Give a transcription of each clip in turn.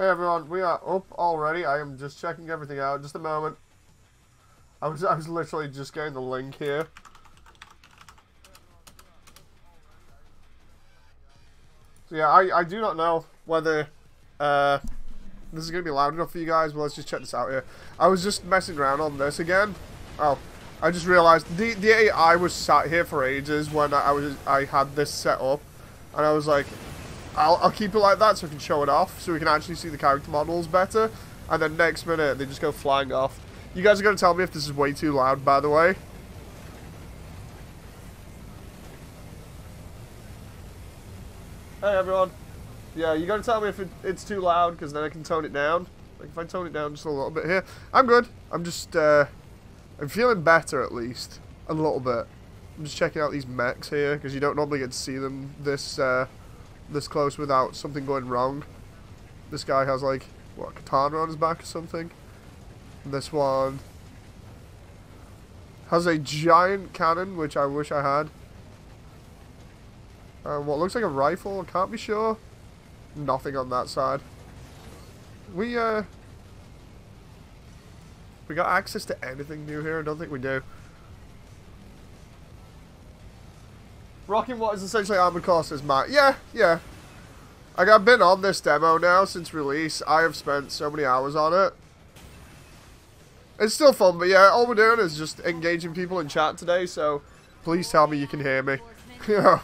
Hey everyone, we are up already. I am just checking everything out. Just a moment. I was literally just getting the link here. So yeah, I do not know whether this is gonna be loud enough for you guys, but let's just check this out here. I was just messing around on this again. Oh, I just realized the AI was sat here for ages when I had this set up, and I was like, I'll keep it like that so I can show it off, so we can actually see the character models better. And then next minute, they just go flying off. You guys are going to tell me if this is way too loud, by the way. Hey, everyone. Yeah, you got to tell me if it's too loud, because then I can tone it down. Like, if I tone it down just a little bit here. I'm good. I'm just, I'm feeling better, at least. A little bit. I'm just checking out these mechs here, because you don't normally get to see them this close without something going wrong. This guy has like, what, a katana on his back or something. And this one has a giant cannon, which I wish I had. What looks like a rifle, I can't be sure. Nothing on that side. We got access to anything new here? I don't think we do. Rocking what is essentially Armored Core, says Matt. Yeah. I've been on this demo now since release. I have spent so many hours on it. It's still fun, but yeah, all we're doing is just engaging people in chat today, so please tell me you can hear me. Yeah.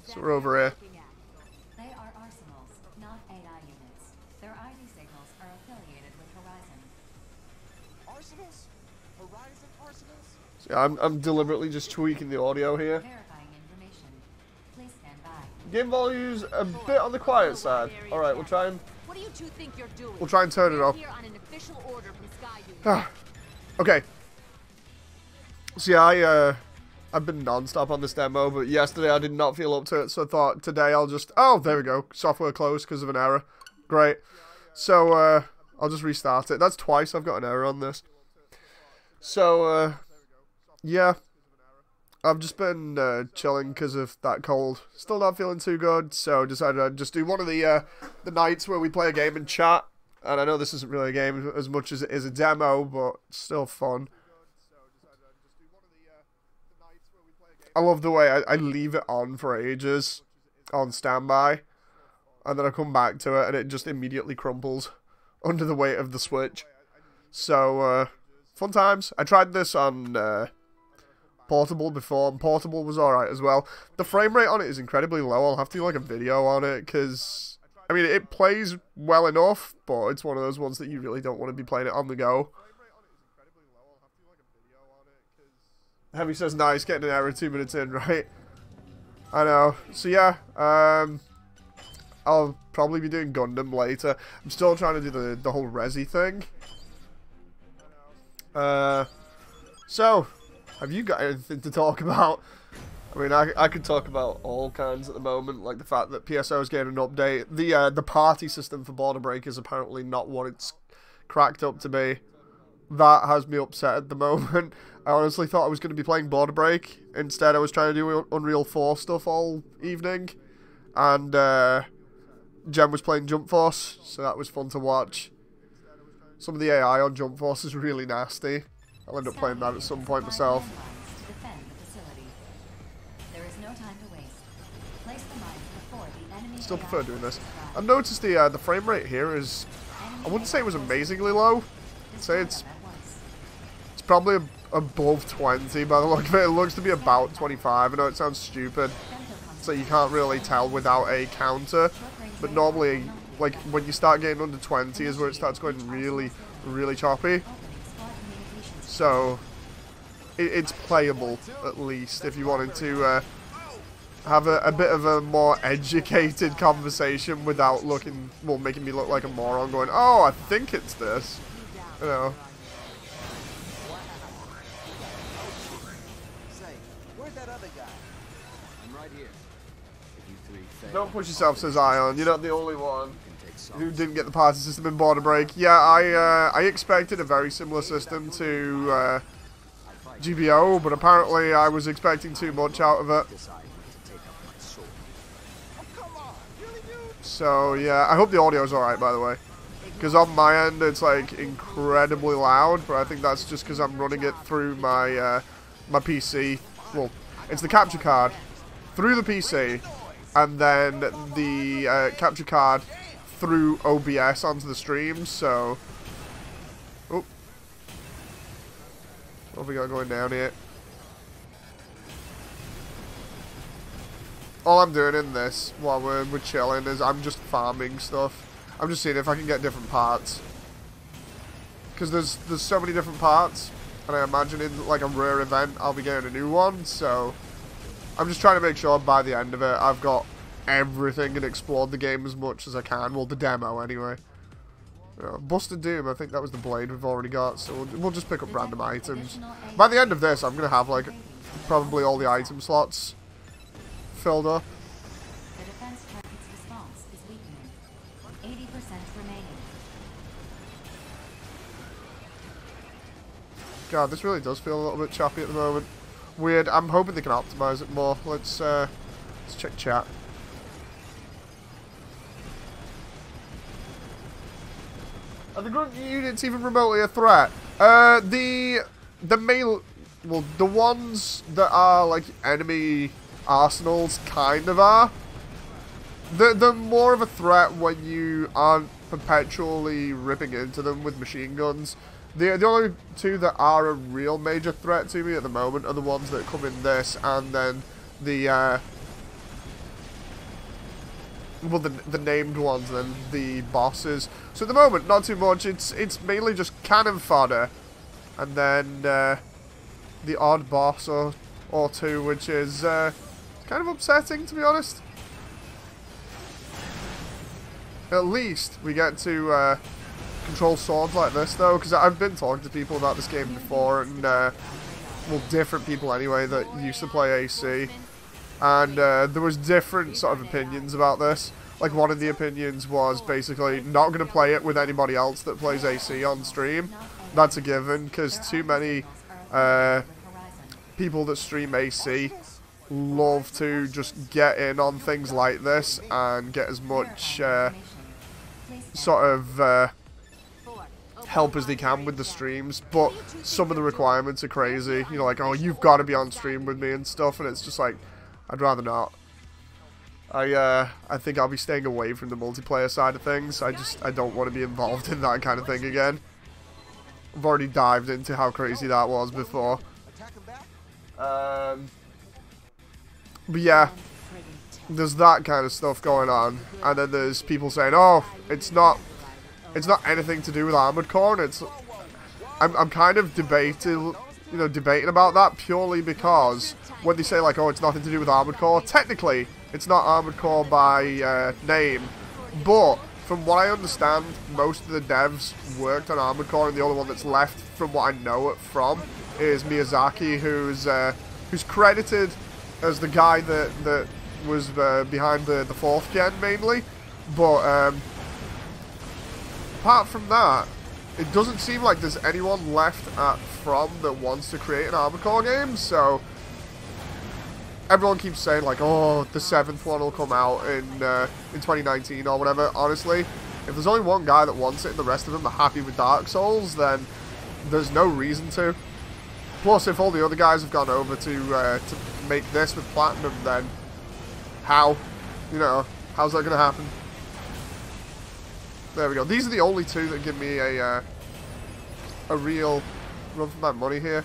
So we're over here. They are arsenals, not AI units. Their ID signals are affiliated with Horizon. Arsenals? Horizon arsenals? So yeah, I'm deliberately just tweaking the audio here. Verifying information. Please stand by. Game volume's a bit on the quiet side. All right, we'll try and What do you two think you're doing? we'll try and turn it up. Here on an official order from Sky Union. Okay. So yeah, I've been non-stop on this demo, but yesterday I did not feel up to it, so I thought today I'll just... Oh, there we go. Software closed because of an error. Great. So, I'll just restart it. That's twice I've got an error on this. So, yeah. I've just been chilling because of that cold. Still not feeling too good, so decided I'd just do one of the nights where we play a game and chat. And I know this isn't really a game as much as it is a demo, but it's still fun. I love the way I leave it on for ages on standby, and then I come back to it and it just immediately crumples under the weight of the Switch. So, fun times. I tried this on Portable before, and Portable was alright as well. The frame rate on it is incredibly low. I'll have to do like a video on it, because, I mean, it plays well enough, but it's one of those ones that you really don't want to be playing it on the go. Heavy says nice, getting an error 2 minutes in, right? I know. So yeah, I'll probably be doing Gundam later. I'm still trying to do the whole Resi thing. So, have you got anything to talk about? I mean, I could talk about all kinds at the moment, like the fact that PSO is getting an update. The party system for Border Break is apparently not what it's cracked up to be. That has me upset at the moment. I honestly thought I was going to be playing Border Break. Instead, I was trying to do Unreal 4 stuff all evening. And Jem was playing Jump Force, so that was fun to watch. Some of the AI on Jump Force is really nasty. I'll end up playing that at some point myself. Still prefer doing this. I've noticed the frame rate here is... I wouldn't say it was amazingly low. I'd say it's probably above 20 by the look of it. It looks to be about 25. I know it sounds stupid, so you can't really tell without a counter. But normally, like, when you start getting under 20 is where it starts going really, really choppy. So, it's playable, at least, if you wanted to have a bit of a more educated conversation without looking, well, making me look like a moron going, oh, I think it's this. You know. Don't push yourself, says Ion. You're not the only one who didn't get the party system in Border Break. Yeah, I expected a very similar system to GBO, but apparently I was expecting too much out of it. Come on, really, dude? So yeah, I hope the audio's alright, by the way. Because on my end, it's like incredibly loud, but I think that's just because I'm running it through my my PC. Well, it's the capture card through the PC, and then the capture card through OBS onto the stream. So, oh, what have we got going down here? All I'm doing in this while we're chilling is I'm just farming stuff. I'm just seeing if I can get different parts. Because there's so many different parts, and I imagine in like a rare event I'll be getting a new one, so I'm just trying to make sure by the end of it I've got everything and explored the game as much as I can. Well, the demo anyway. Busted Doom, I think that was the blade we've already got, so we'll just pick up random items. By the end of this, I'm going to have like probably all the item slots filled up. The defense target's response is weakening. 80% remaining. God, this really does feel a little bit choppy at the moment. Weird. I'm hoping they can optimize it more. Let's check chat. Are the grunt units even remotely a threat? The main, well, the ones that are like enemy arsenals kind of are. They're more of a threat when you aren't perpetually ripping into them with machine guns. The only two that are a real major threat to me at the moment are the ones that come in this, and then the well, the named ones, then the bosses. So at the moment, not too much. It's mainly just cannon fodder, and then the odd boss or two, which is kind of upsetting, to be honest. At least we get to control swords like this, though, because I've been talking to people about this game before, and well, different people anyway that used to play AC, and there was different sort of opinions about this. Like, one of the opinions was basically not going to play it with anybody else that plays AC on stream. That's a given, because too many people that stream AC love to just get in on things like this and get as much sort of help as they can with the streams, but some of the requirements are crazy. You know, like, oh, you've got to be on stream with me and stuff, and it's just like, I'd rather not. I think I'll be staying away from the multiplayer side of things. I don't want to be involved in that kind of thing again. I've already dived into how crazy that was before. But yeah, there's that kind of stuff going on, and then there's people saying, oh, it's not anything to do with Armored Core, and it's, I'm kind of debating about that purely because when they say like, oh, it's nothing to do with Armored Core, technically it's not Armored Core by name, but from what I understand, most of the devs worked on Armored Core, and the only one that's left, from what I know it from, is Miyazaki, who's credited as the guy that was behind the 4th gen mainly, but apart from that, it doesn't seem like there's anyone left at From that wants to create an Armored Core game, so everyone keeps saying like, oh, the 7th one will come out in 2019 or whatever. Honestly, if there's only one guy that wants it and the rest of them are happy with Dark Souls, then there's no reason to. Plus, if all the other guys have gone over to make this with Platinum, then how? You know, how's that going to happen? There we go. These are the only two that give me a real run for my money here.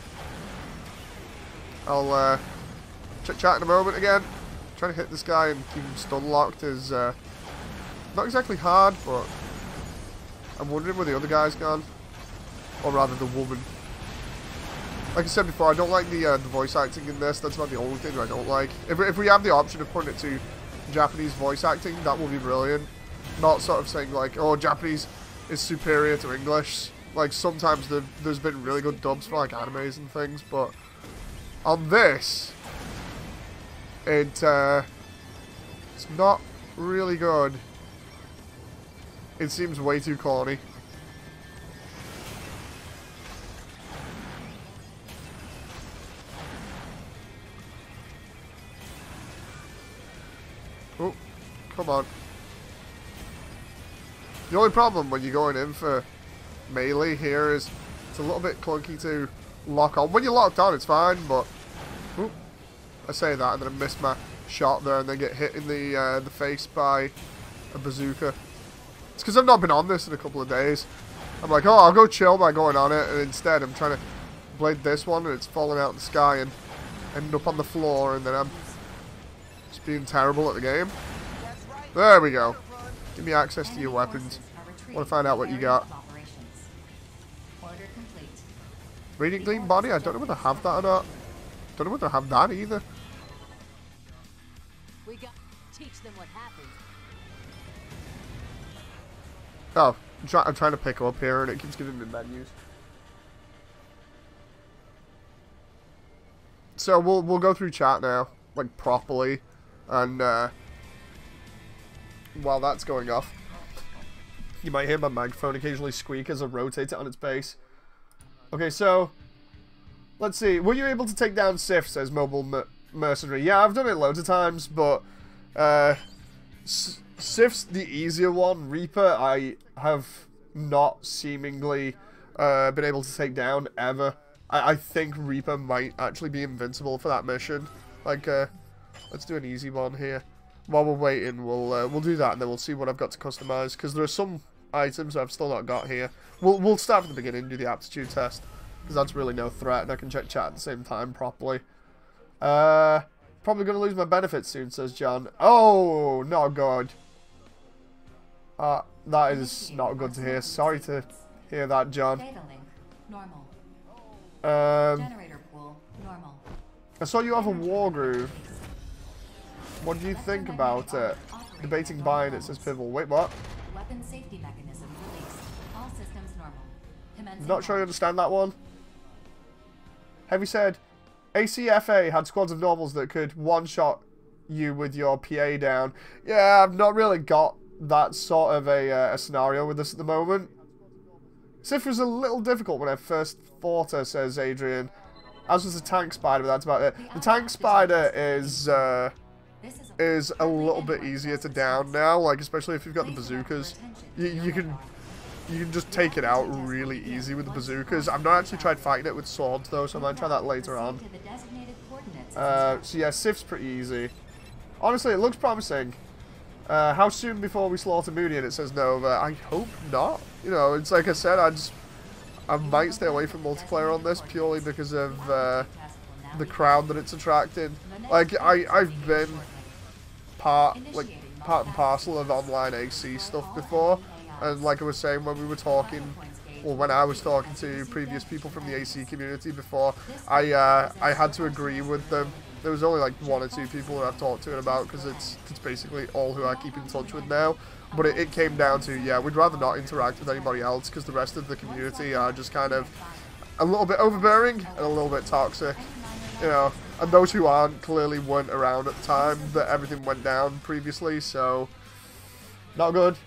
I'll check chat in a moment again. Trying to hit this guy and keep him stun locked is not exactly hard, but I'm wondering where the other guy's gone, or rather the woman. Like I said before, I don't like the voice acting in this. That's about the only thing I don't like. If we have the option of putting it to Japanese voice acting, that will be brilliant. Not sort of saying like, oh, Japanese is superior to English. Like, sometimes there's been really good dubs for like animes and things, but on this, it's not really good. It seems way too corny. Come on. The only problem when you're going in for melee here is it's a little bit clunky to lock on. When you're locked on, it's fine, but... Oop, I say that and then I miss my shot there and then get hit in the face by a bazooka. It's because I've not been on this in a couple of days. I'm like, oh, I'll go chill by going on it, and instead I'm trying to blade this one and it's falling out of the sky and ending up on the floor, and then I'm just being terrible at the game. There we go. Give me access to your weapons. I want to find out what you got. Radiant Gleam Body? I don't know whether I have that or not. Don't know whether I have that either. We got teach them what happens. Oh, I'm trying to pick up here and it keeps giving me menus. So we'll go through chat now, like properly, and while that's going off, you might hear my microphone occasionally squeak as I rotate it on its base. Okay, so let's see. Were you able to take down Sif? Says Mobile Mercenary. Yeah, I've done it loads of times, but Sif's the easier one. Reaper, I have not seemingly been able to take down ever. I think Reaper might actually be invincible for that mission. Like, let's do an easy one here. While we're waiting, we'll do that, and then we'll see what I've got to customize. Because there are some items I've still not got here. We'll start from the beginning and do the aptitude test, because that's really no threat, and I can check chat at the same time properly. Probably going to lose my benefits soon, says John. Oh, not good. That is not good to hear. Sorry to hear that, John. Data link, normal. Um, Generator pool, normal. I saw you have a war groove. What do you think about it? Debating buying it, says Pivotal. Wait, what? Weapon safety mechanism released. All systems normal. Commencing Not sure I launch. understand that one. Heavy said, ACFA had squads of normals that could one-shot you with your PA down. Yeah, I've not really got that sort of a scenario with this at the moment. Sif was a little difficult when I first fought her, says Adrian. As was the tank spider, but that's about it. The tank spider is a little bit easier to down now, like especially if you've got the bazookas. You can just take it out really easy with the bazookas. I've not actually tried fighting it with swords though, so I might try that later on. So yeah, Sif's pretty easy. Honestly, it looks promising. How soon before we slaughter Moody? And it says Nova. I hope not. You know, it's like I said, I might stay away from multiplayer on this purely because of the crowd that it's attracting. Like I've been part and parcel of online AC stuff before, and like I was saying when we were talking, or when I was talking to previous people from the AC community before, I had to agree with them. There was only like 1 or 2 people that I've talked to it about, because it's basically all who I keep in touch with now. But it came down to, yeah, we'd rather not interact with anybody else, because the rest of the community are just kind of a little bit overbearing and a little bit toxic, you know. And those who aren't clearly weren't around at the time that everything went down previously, so not good.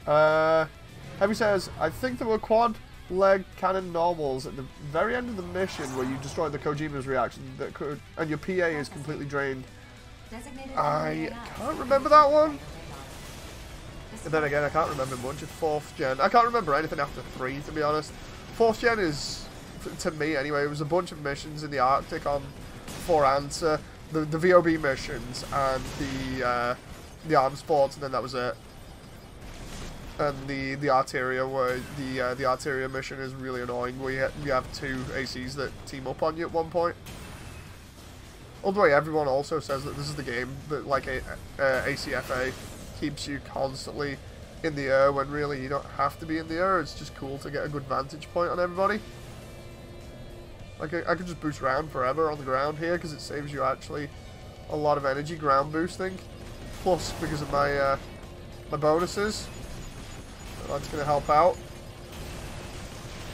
Heavy says, I think there were quad leg cannon normals at the very end of the mission where you destroyed the Kojima's reaction that could, and your PA is completely drained. I can't remember that one. And then again, I can't remember much of 4th gen. I can't remember anything after 3, to be honest. 4th gen is, to me anyway, it was a bunch of missions in the Arctic on 4 Answer, the VOB missions, and the arms sports, and then that was it. And the Arteria, where the Arteria mission is really annoying. You have 2 ACs that team up on you at one point. Although everyone also says that this is the game that, like, ACFA keeps you constantly in the air, when really you don't have to be in the air. It's just cool to get a good vantage point on everybody. Like, I could just boost around forever on the ground here, because it saves you actually a lot of energy ground boosting. Plus, because of my my bonuses. That's going to help out.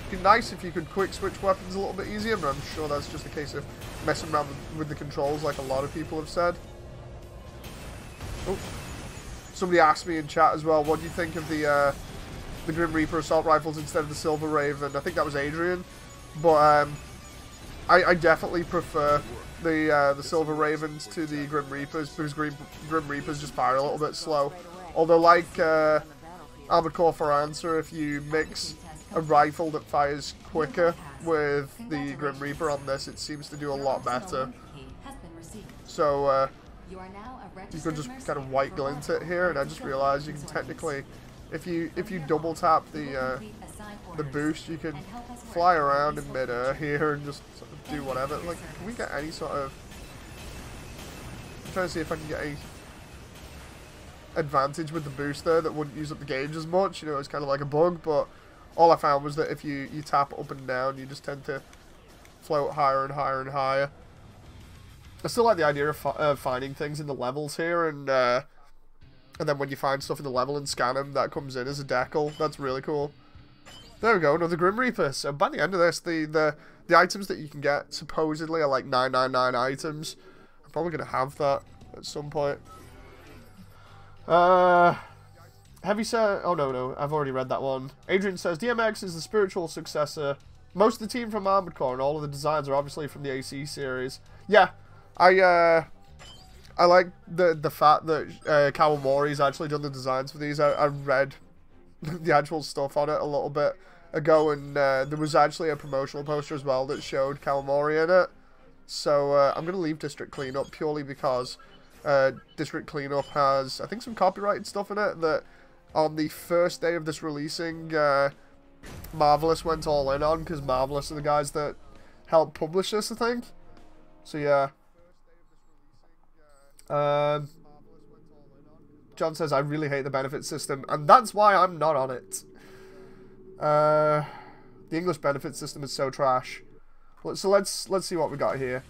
It'd be nice if you could quick switch weapons a little bit easier, but I'm sure that's just a case of messing around with the controls, like a lot of people have said. Oh. Somebody asked me in chat as well, what do you think of the Grim Reaper assault rifles instead of the Silver Raven? I think that was Adrian. But I definitely prefer the Silver Ravens to the Grim Reapers, because Grim Reapers just fire a little bit slow. Although, like Armored Core for Answer, if you mix a rifle that fires quicker with the Grim Reaper on this, it seems to do a lot better. So you could just kind of white glint it here, and I just realized you can technically, if you double tap the boost, you can fly around in midair here and just sort of do whatever. Like, can we get any sort of... I'm trying to see if I can get any advantage with the boost there that wouldn't use up the gauge as much. You know, it's kind of like a bug, but all I found was that if you tap up and down, you just tend to float higher and higher and higher. I still like the idea of finding things in the levels here, and then when you find stuff in the level and scan them, that comes in as a decal. That's really cool. There we go, another Grim Reaper. So by the end of this, the items that you can get supposedly are like 999 items. I'm probably going to have that at some point. Heavy said, oh no, I've already read that one. Adrian says, DMX is the spiritual successor. Most of the team from Armored Core and all of the designs are obviously from the AC series. Yeah, I like the fact that Kawamori's actually done the designs for these. I read the actual stuff on it a little bit ago, and there was actually a promotional poster as well that showed Kawamori in it. So I'm going to leave District Cleanup purely because District Cleanup has, I think, some copyrighted stuff in it that on the first day of this releasing, Marvelous went all in on, because Marvelous are the guys that helped publish this, I think. So yeah. John says, I really hate the benefit system, and that's why I'm not on it. The English benefit system is so trash. So let's see what we got here.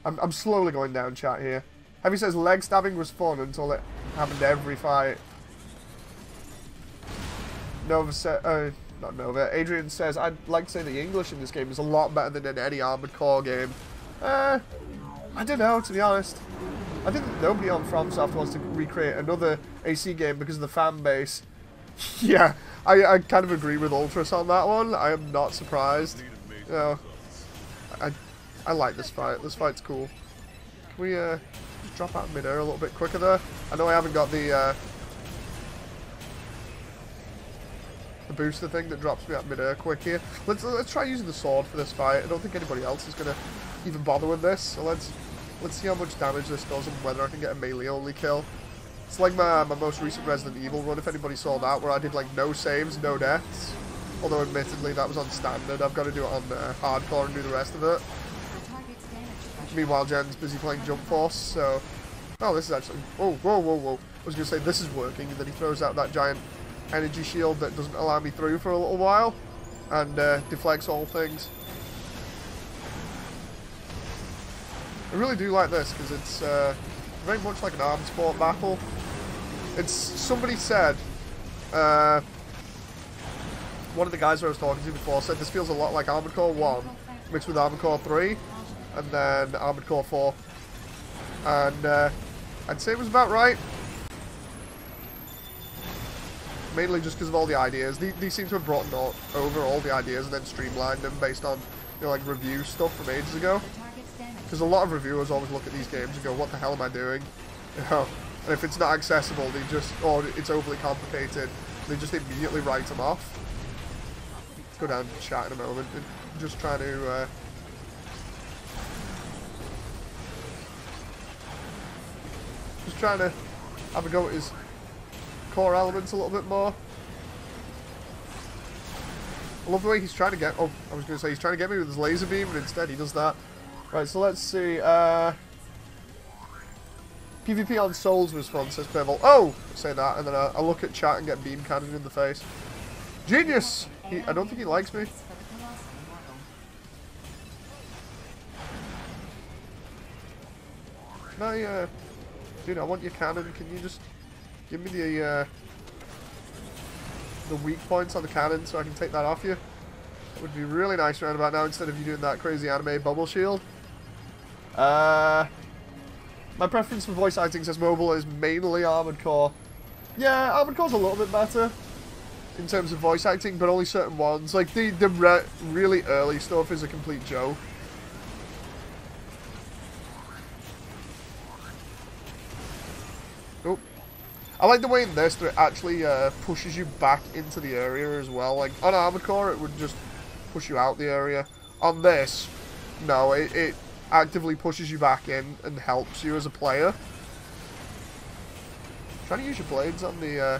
I'm slowly going down chat here. Heavy says, leg stabbing was fun until it happened every fight. Nova said, not Nova. Adrian says, I'd like to say the English in this game is a lot better than in any Armored Core game. I don't know, to be honest. I think that nobody on FromSoft wants to recreate another AC game because of the fan base. Yeah, I kind of agree with Ultras on that one. I am not surprised. You know, I like this fight. This fight's cool. Can we just drop out mid-air a little bit quicker there? I know I haven't got the booster thing that drops me out mid-air quick here. Let's try using the sword for this fight. I don't think anybody else is gonna even bother with this. So let's see how much damage this does and whether I can get a melee only kill. It's like my most recent Resident Evil run, if anybody saw that, where I did like no saves, no deaths. Although admittedly that was on standard. I've got to do it on hardcore and do the rest of it. Meanwhile, Jen's busy playing Jump Force, so... Oh, this is actually... Oh, whoa, whoa, whoa. I was going to say this is working, and then he throws out that giant energy shield that doesn't allow me through for a little while, and deflects all things. I really do like this, because it's very much like an armed sport battle. It's... Somebody said... one of the guys I was talking to before said this feels a lot like Armored Core 1 mixed with Armored Core 3 and then Armored Core 4. And I'd say it was about right. Mainly just because of all the ideas. These seem to have brought over all the ideas and then streamlined them based on, you know, like review stuff from ages ago. Because a lot of reviewers always look at these games and go, what the hell am I doing? You know, and if it's not accessible, they just, or it's overly complicated, they just immediately write them off. Let's go down to chat in a moment and just try to have a go at his core elements a little bit more. I love the way he's trying to get... Oh, I was going to say he's trying to get me with his laser beam, and instead he does that. Right, so let's see. PvP on Souls was fun, says Pivotal. Oh! Say that, and then I look at chat and get beam cannon in the face. Genius! I don't think he likes me. Can I, dude, I want your cannon. Can you just give me the weak points on the cannon so I can take that off you? That would be really nice right about now instead of you doing that crazy anime bubble shield. My preference for voice acting, says Mobile, is mainly Armored Core. Yeah, Armored Core's a little bit better in terms of voice acting, but only certain ones. Like, the really early stuff is a complete joke. I like the way in this that it actually pushes you back into the area as well. Like, on Armored Core, it would just push you out the area. On this, no, it actively pushes you back in and helps you as a player. Trying to use your blades on the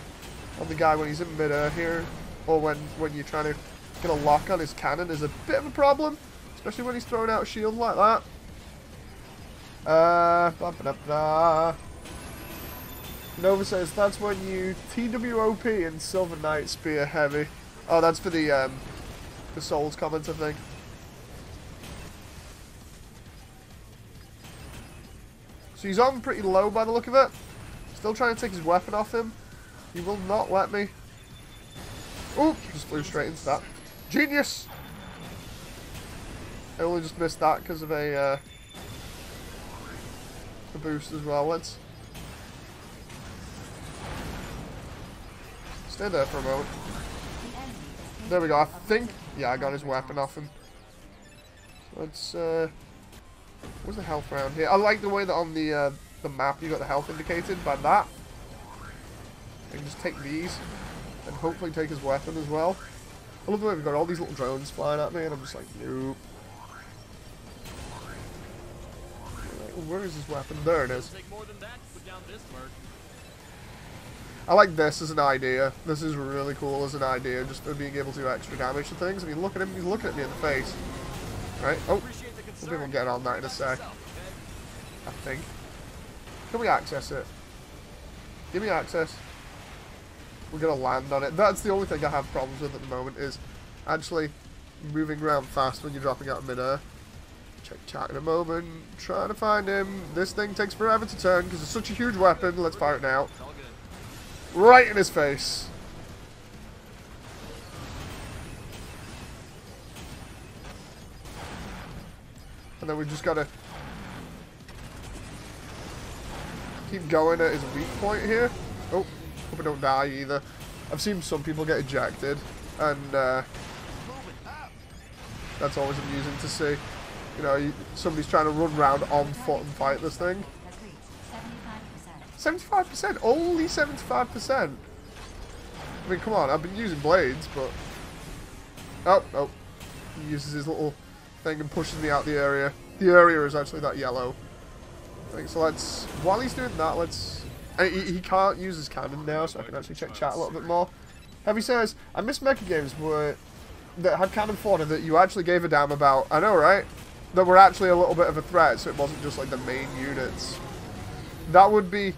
guy when he's in mid-air here, or when you're trying to get a lock on his cannon is a bit of a problem, especially when he's throwing out a shield like that. Nova says that's when you TWOP in Silver Knight Spear Heavy. Oh, that's for the Souls comment, I think. So he's on pretty low by the look of it. Still trying to take his weapon off him. He will not let me. Ooh, just flew straight into that. Genius! I only just missed that because of a boost as well. Let's stay there for a moment. There we go. I think, yeah, I got his weapon off him. Let's where's the health around here? I like the way that on the map you got the health indicated by that. I can just take these and hopefully take his weapon as well. I love the way we've got all these little drones flying at me and I'm just like, nope. Where is his weapon? There it is. I like this as an idea. This is really cool as an idea, just for being able to do extra damage to things. I mean, look at him. He's looking at me in the face. Right? Oh, we'll be able to get on that in a sec. I think. Can we access it? Give me access. We're going to land on it. That's the only thing I have problems with at the moment, is actually moving around fast when you're dropping out of midair. Check chat in a moment. Trying to find him. This thing takes forever to turn because it's such a huge weapon. Let's fire it now. Right in his face. And then we've just got to keep going at his weak point here. Oh, hope I don't die either. I've seen some people get ejected, and that's always amusing to see. You know, somebody's trying to run around on foot and fight this thing. 75%? Only 75%? I mean, come on, I've been using blades, but... Oh. He uses his little thing and pushes me out the area. The area is actually that yellow thing. So let's... While he's doing that, let's... He can't use his cannon now, so I can actually check chat a little bit more. Heavy says, I miss mecha games that had cannon fodder that you actually gave a damn about. I know, right? That were actually a little bit of a threat, so it wasn't just like the main units. That would be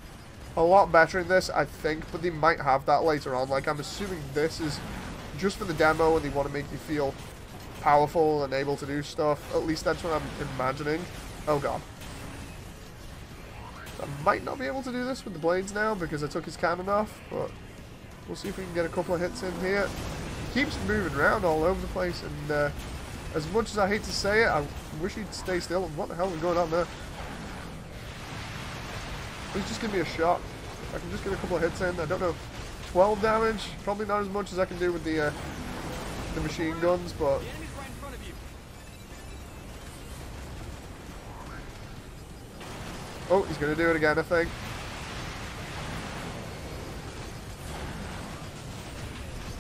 a lot better in this, I think, but they might have that later on. Like, I'm assuming this is just for the demo and they want to make you feel powerful and able to do stuff. At least that's what I'm imagining. Oh god. I might not be able to do this with the blades now because I took his cannon off, but we'll see if we can get a couple of hits in here. He keeps moving around all over the place, and as much as I hate to say it, I wish he'd stay still. And what the hell is going on there? Please just give me a shot. I can just get a couple of hits in. I don't know. 12 damage? Probably not as much as I can do with the machine guns, but... Oh, he's going to do it again, I think.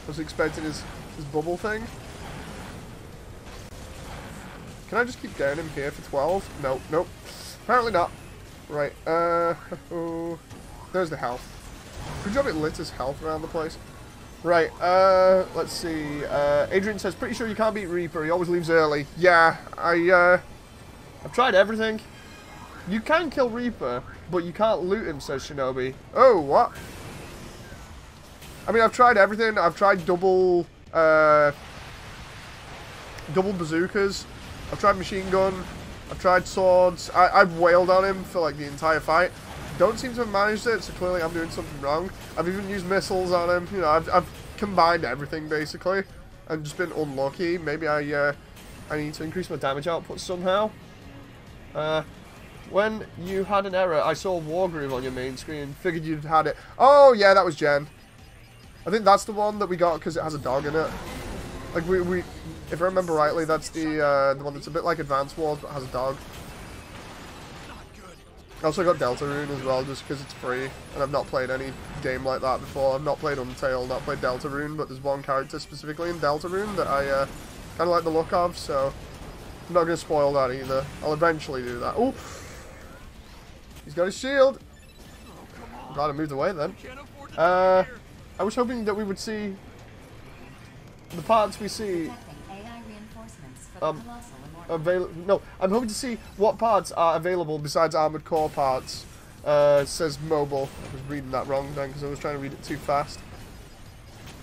I was expecting his bubble thing. Can I just keep getting him here for 12? Nope, nope. Apparently not. Right, there's the health. Good job it lit his health around the place. Right, let's see. Adrian says, pretty sure you can't beat Reaper, he always leaves early. Yeah, I've tried everything. You can kill Reaper, but you can't loot him, says Shinobi. Oh, what? I mean, I've tried everything. I've tried double bazookas. I've tried machine gun. I've tried swords. I've wailed on him for like the entire fight. Don't seem to have managed it, so clearly I'm doing something wrong. I've even used missiles on him. You know, I've combined everything basically, and just been unlucky. Maybe I need to increase my damage output somehow. When you had an error, I saw Wargroove on your main screen. Figured you'd had it. Oh yeah, that was Jen. I think that's the one that we got because it has a dog in it. Like we if I remember rightly, that's the one that's a bit like Advance Wars but has a dog. I also got Deltarune as well, just because it's free, and I've not played any game like that before. I've not played Undertale, not played Deltarune, but there's one character specifically in Deltarune that I kind of like the look of, so I'm not going to spoil that either. I'll eventually do that. Oh! He's got his shield! Glad I moved away then. I was hoping that we would see the parts we see AI reinforcements for the colossal no, I'm hoping to see what parts are available besides Armored Core parts. Says mobile. I was reading that wrong then because I was trying to read it too fast.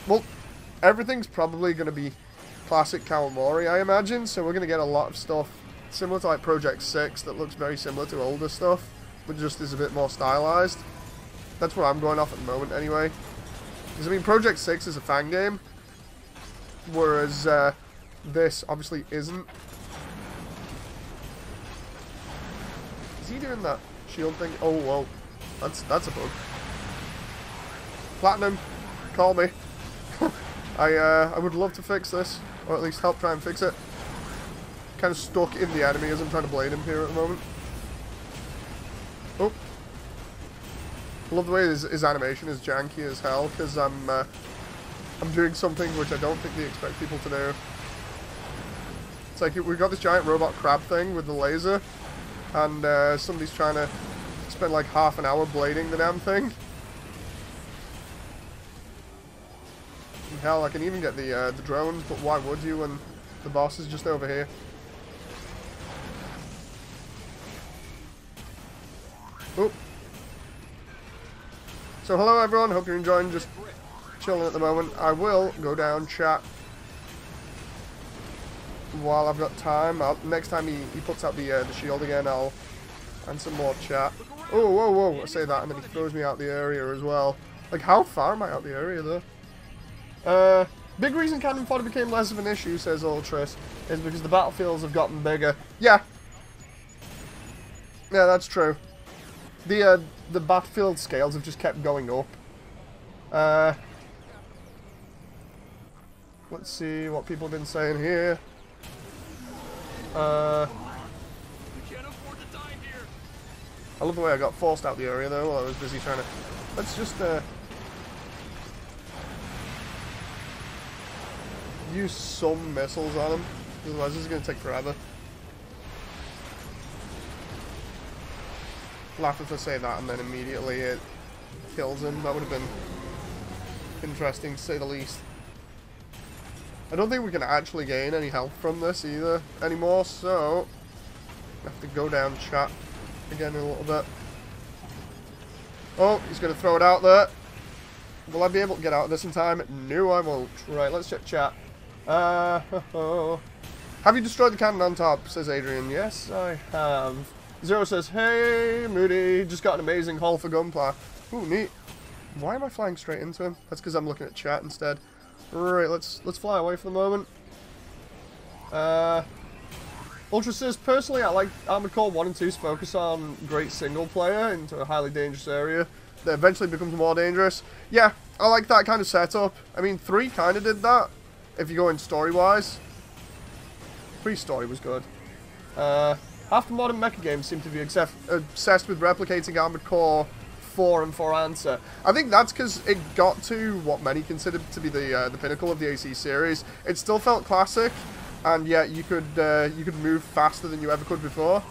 Well, everything's probably going to be classic Kawamori, I imagine, so we're going to get a lot of stuff similar to like Project 6 that looks very similar to older stuff, but just is a bit more stylized. That's what I'm going off at the moment anyway. Because I mean, Project 6 is a fan game, whereas this obviously isn't. Is he doing that shield thing? Oh, whoa. That's a bug. Platinum, call me. I would love to fix this, or at least help try and fix it. Kind of stuck in the enemy as I'm trying to blade him here at the moment. Oh. I love the way his animation is janky as hell, because I'm doing something which I don't think they expect people to do. It's like we've got this giant robot crab thing with the laser, and somebody's trying to spend like half an hour blading the damn thing. And hell, I can even get the drones, but why would you when the boss is just over here? Oop. So hello everyone, hope you're enjoying, just chilling at the moment. I will go down chat while I've got time. Next time he puts out the shield again, I'll answer more chat. Oh, whoa, whoa, I say that and then he throws me out the area as well. Like, how far am I out the area though? Big reason Cannon Fodder became less of an issue, says Ultras, is because the battlefields have gotten bigger. Yeah. Yeah, that's true. The battlefield scales have just kept going up. Let's see what people have been saying here. I love the way I got forced out the area though while I was busy trying to... Let's just use some missiles on him, otherwise this is going to take forever. Laugh if I say that and then immediately it kills him. That would have been interesting to say the least. I don't think we can actually gain any health from this either anymore, so I have to go down chat again in a little bit. Oh, he's going to throw it out there. Will I be able to get out of this in time? No, I won't. Right, let's check chat. Have you destroyed the cannon on top? Says Adrian. Yes, I have. Zero says, hey, Moody, just got an amazing haul for Gunpla. Ooh, neat. Why am I flying straight into him? That's because I'm looking at chat instead. Right, let's fly away for the moment. Ultra says, personally, I like Armored Core 1 and 2's focus on great single player into a highly dangerous area that eventually becomes more dangerous. Yeah, I like that kind of setup. I mean, 3 kind of did that, if you go in story-wise. 3's story was good. Half the modern mecha games seem to be obsessed with replicating Armored Core 4 and 4 Answer. I think that's because it got to what many considered to be the pinnacle of the AC series. It still felt classic, and yet you could move faster than you ever could before.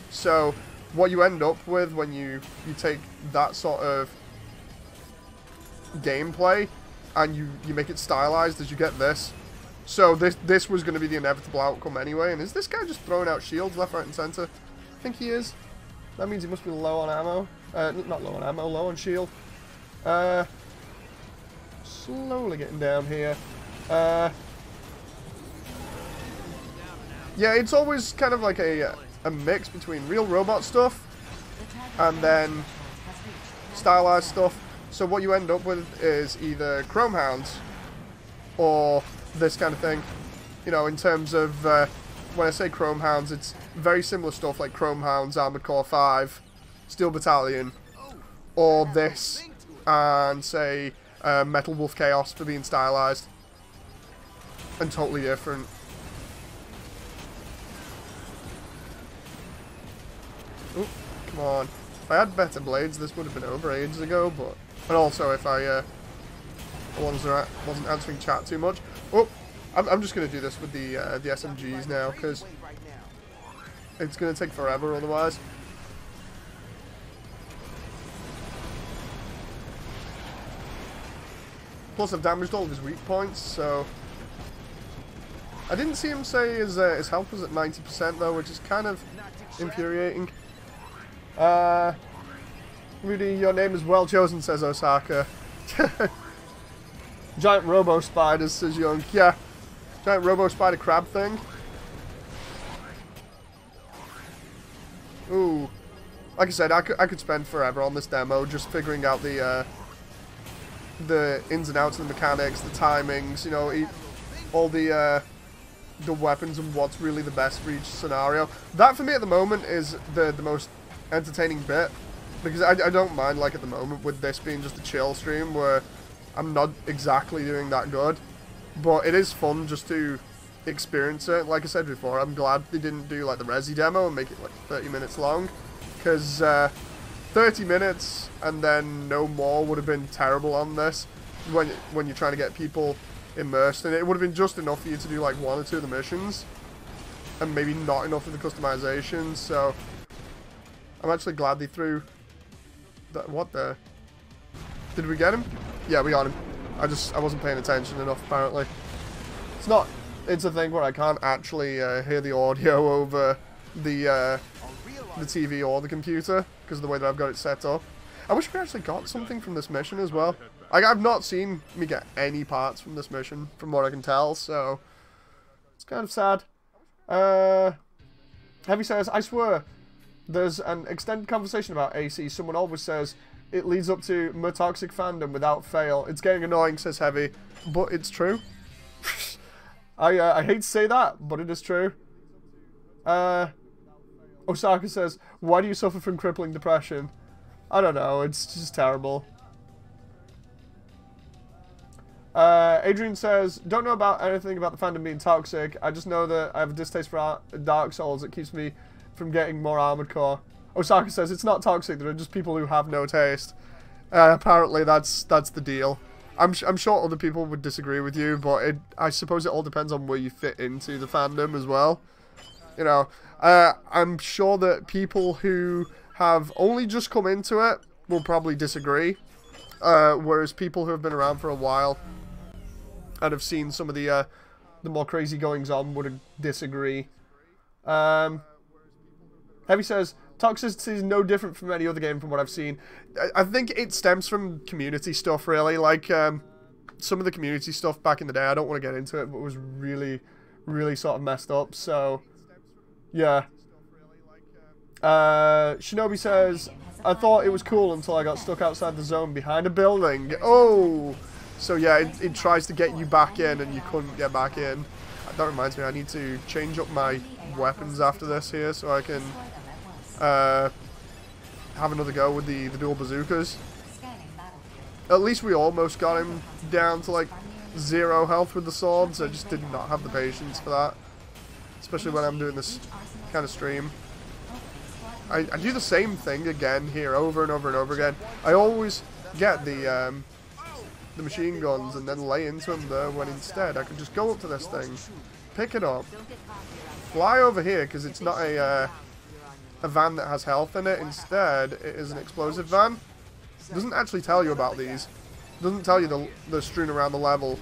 So what you end up with when you take that sort of gameplay and you make it stylized as you get this. So this was going to be the inevitable outcome anyway. And is this guy just throwing out shields left, right, and center? I think he is. That means he must be low on ammo. Not low on ammo, low on shield. Slowly getting down here. Yeah, it's always kind of like a mix between real robot stuff and then stylized stuff. So what you end up with is either Chrome Hounds or this kind of thing, you know, in terms of, when I say Chrome Hounds, it's very similar stuff like Chrome Hounds, Armored Core 5, Steel Battalion, or this, and say, Metal Wolf Chaos for being stylized, and totally different. Oh, come on. If I had better blades, this would have been over ages ago, but... And also, if I wasn't answering chat too much. Oh, I'm just going to do this with the SMGs now, because it's going to take forever otherwise. Plus, I've damaged all of his weak points, so... I didn't see him say his health was at 90% though, which is kind of infuriating. Rudy, your name is well chosen, says Osaka. Giant robo spiders, says Young. Yeah, giant robo spider crab thing. Ooh, like I said, I could spend forever on this demo just figuring out the ins and outs of the mechanics, the timings, you know, all the weapons and what's really the best for each scenario. That for me at the moment is the most entertaining bit, because I don't mind, like at the moment with this being just a chill stream where I'm not exactly doing that good, but it is fun just to experience it. Like I said before, I'm glad they didn't do like the Resi demo and make it like 30 minutes long, because 30 minutes and then no more would have been terrible on this when you're trying to get people immersed in it. It would have been just enough for you to do like 1 or 2 of the missions and maybe not enough of the customization. So I'm actually glad they threw that. What the? Did we get him? Yeah, we got him. I wasn't paying attention enough apparently. It's a thing where I can't actually hear the audio over the TV or the computer because of the way that I've got it set up. I wish we actually got something from this mission as well. Like, I've not seen me get any parts from this mission, from what I can tell, so it's kind of sad. Heavy says, I swear, there's an extended conversation about AC. Someone always says it leads up to more toxic fandom without fail. It's getting annoying, says Heavy, but it's true. I hate to say that, but it is true. Osaka says, why do you suffer from crippling depression? I don't know, it's just terrible. Adrian says, don't know about anything about the fandom being toxic. I just know that I have a distaste for Dark Souls that keeps me from getting more Armored Core. Osaka says, it's not toxic, there are just people who have no taste. Apparently that's the deal. I'm sure other people would disagree with you, but I suppose it all depends on where you fit into the fandom as well. You know, I'm sure that people who have only just come into it will probably disagree, whereas people who have been around for a while and have seen some of the more crazy goings on would disagree. Heavy says, toxicity is no different from any other game from what I've seen. I think it stems from community stuff, really. Like, some of the community stuff back in the day, I don't want to get into it, but it was really, really sort of messed up, so, yeah. Shinobi says, I thought it was cool until I got stuck outside the zone behind a building. Oh! So, yeah, it tries to get you back in, and you couldn't get back in. That reminds me, I need to change up my weapons after this here, so I can have another go with the dual bazookas. At least we almost got him down to like 0 health with the swords. I just did not have the patience for that, especially when I'm doing this kind of stream. I do the same thing again here over and over and over again. I always get the machine guns and then lay into them there, when instead I could just go up to this thing, pick it up, fly over here, because it's not a van that has health in it. Instead, it is an explosive van. It doesn't actually tell you about these. It doesn't tell you they're strewn around the level.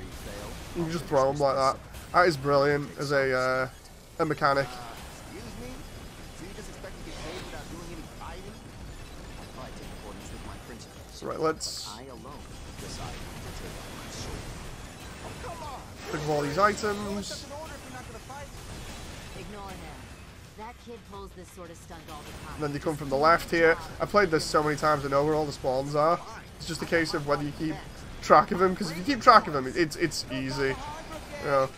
You can just throw them like that. That is brilliant as a mechanic. Right, let's pick up all these items. And then they come from the left here. I played this so many times, I know where all the spawns are. It's just a case of whether you keep track of them, because if you keep track of them, it's easy. You know,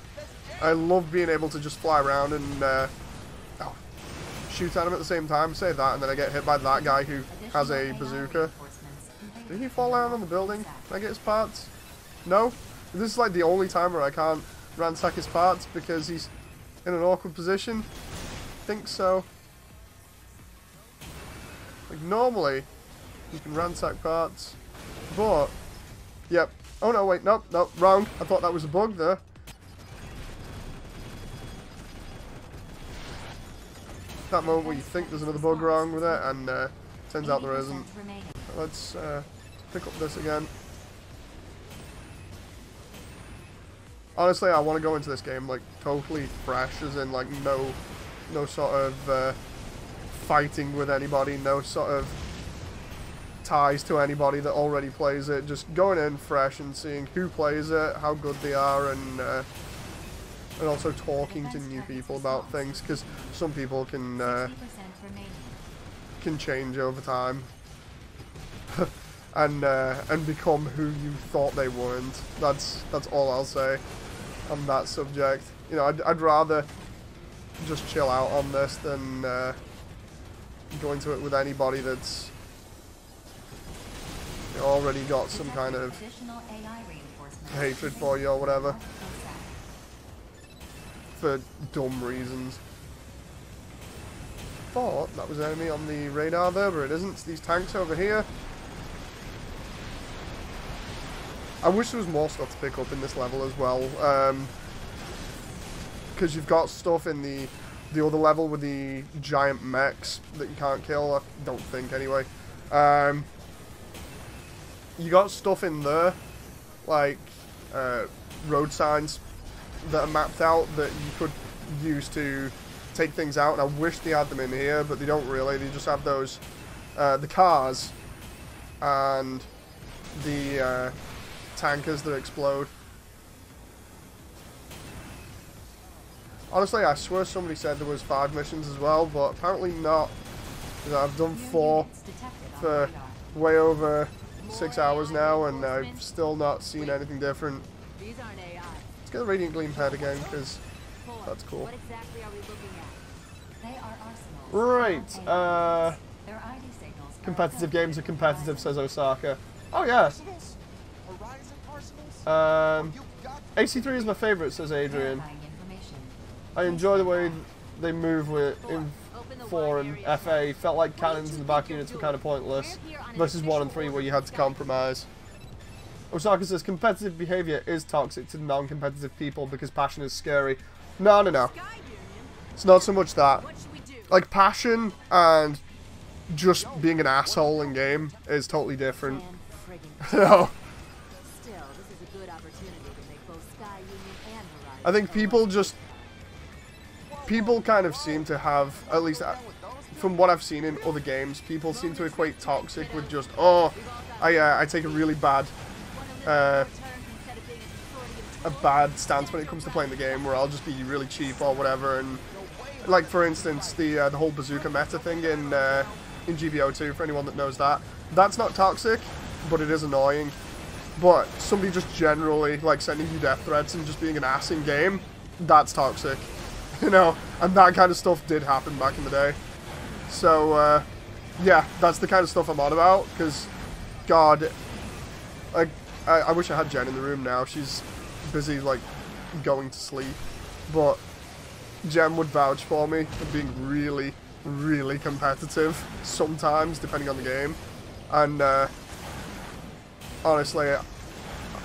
I love being able to just fly around and shoot at them at the same time. Say that, and then I get hit by that guy who has a bazooka. Did he fall down on the building? Can I get his parts? No? This is like the only time where I can't ransack his parts because he's in an awkward position. I think so. Like, normally, you can ransack parts, but, yep. Oh no, wait, nope, wrong. I thought that was a bug there. That moment where you think there's another bug wrong with it, and turns out there isn't. Let's pick up this again. Honestly, I want to go into this game like totally fresh, as in like no sort of fighting with anybody, no sort of ties to anybody that already plays it. Just going in fresh and seeing who plays it, how good they are, and also talking to new people about things, because some people can change over time and become who you thought they weren't. That's all I'll say on that subject. You know, I'd rather just chill out on this than go into it with anybody that's already got some kind of hatred for you or whatever, for dumb reasons. Thought that was an enemy on the radar there, but it isn't. It's these tanks over here. I wish there was more stuff to pick up in this level as well, because you've got stuff in the other level with the giant mechs that you can't kill, I don't think anyway. You got stuff in there, like road signs that are mapped out that you could use to take things out, and I wish they had them in here, but they don't really. They just have those, the cars and the tankers that explode. Honestly, I swear somebody said there was 5 missions as well, but apparently not. I've done 4 for way over 6 hours now, and I've still not seen anything different. Let's get the Radiant Gleam head again, because that's cool. What exactly are we looking at? They are arsenals. Right, Their ID signals are competitive games are competitive, says Osaka. Oh yeah. Arsenals? Horizon arsenals? AC3 is my favourite, says Adrian. verifying information. I enjoy the way they move with in 4 and FA. Felt like cannons and the back units were kind of pointless, versus 1 and 3 where you had to compromise. Osaka says competitive behaviour is toxic to non-competitive people because passion is scary. No. It's not so much that. Like, passion and just being an asshole in game is totally different. No. Still, this is a good opportunity to make both Sky Union and Horizon. I think people kind of seem to have, at least from what I've seen in other games, people seem to equate toxic with just, oh, I take a really bad stance when it comes to playing the game, where I'll just be really cheap or whatever. And like, for instance, the whole bazooka meta thing in GBO2, for anyone that knows that, that's not toxic, but it is annoying. But somebody just generally like sending you death threats and just being an ass in game, that's toxic. You know, and that kind of stuff did happen back in the day. So, yeah, that's the kind of stuff I'm on about, because, God, I wish I had Jen in the room now. She's busy, like, going to sleep. But Jen would vouch for me for being really, really competitive sometimes, depending on the game. And, honestly,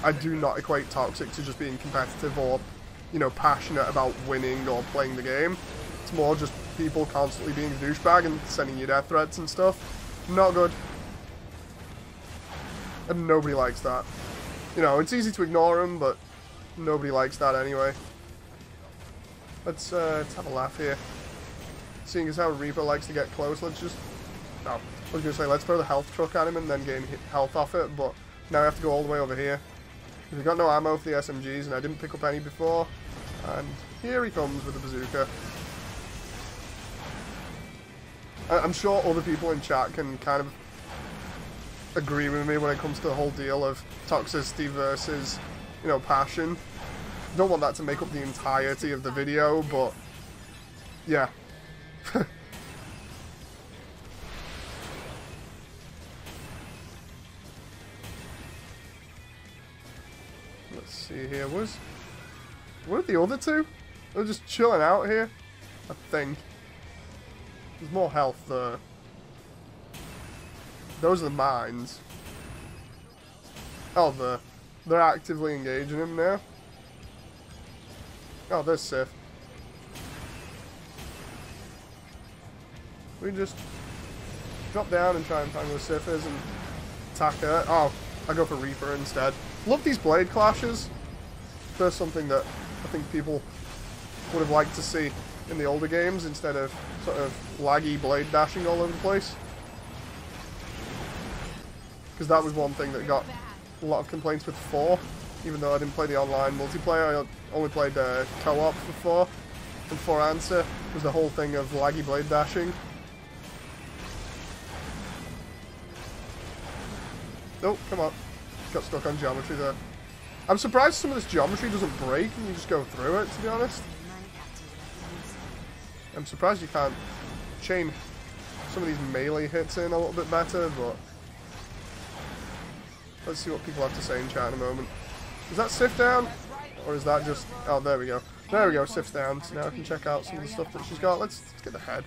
I do not equate toxic to just being competitive or, you know, passionate about winning or playing the game. It's more just people constantly being a douchebag and sending you death threats and stuff. Not good. And nobody likes that. You know, it's easy to ignore them, but nobody likes that anyway. Let's have a laugh here. Seeing as how Reaper likes to get close, let's just... No, I was going to say, let's throw the health truck at him and then gain health off it, but now I have to go all the way over here. We've got no ammo for the SMGs, and I didn't pick up any before. And here he comes with the bazooka. I'm sure other people in chat can kind of agree with me when it comes to the whole deal of toxicity versus, you know, passion. Don't want that to make up the entirety of the video, but yeah. Let's see here. What are the other two? They're just chilling out here, I think. There's more health there. Those are the mines. Oh, they're actively engaging him now. Oh, there's Sif. We just drop down and try and find where Sif is and attack her. Oh, I go for Reaper instead. Love these blade clashes. There's something that I think people would have liked to see in the older games instead of sort of laggy blade dashing all over the place. Because that was one thing that got a lot of complaints with 4. Even though I didn't play the online multiplayer, I only played co-op for 4. And 4 answer was the whole thing of laggy blade dashing. Oh, come on. Got stuck on geometry there. I'm surprised some of this geometry doesn't break and you just go through it, to be honest. I'm surprised you can't chain some of these melee hits in a little bit better, but let's see what people have to say in chat in a moment. Is that Sif down? Or is that just... Oh, there we go. There we go, Sif's down. So now I can check out some of the stuff that she's got. Let's get the head.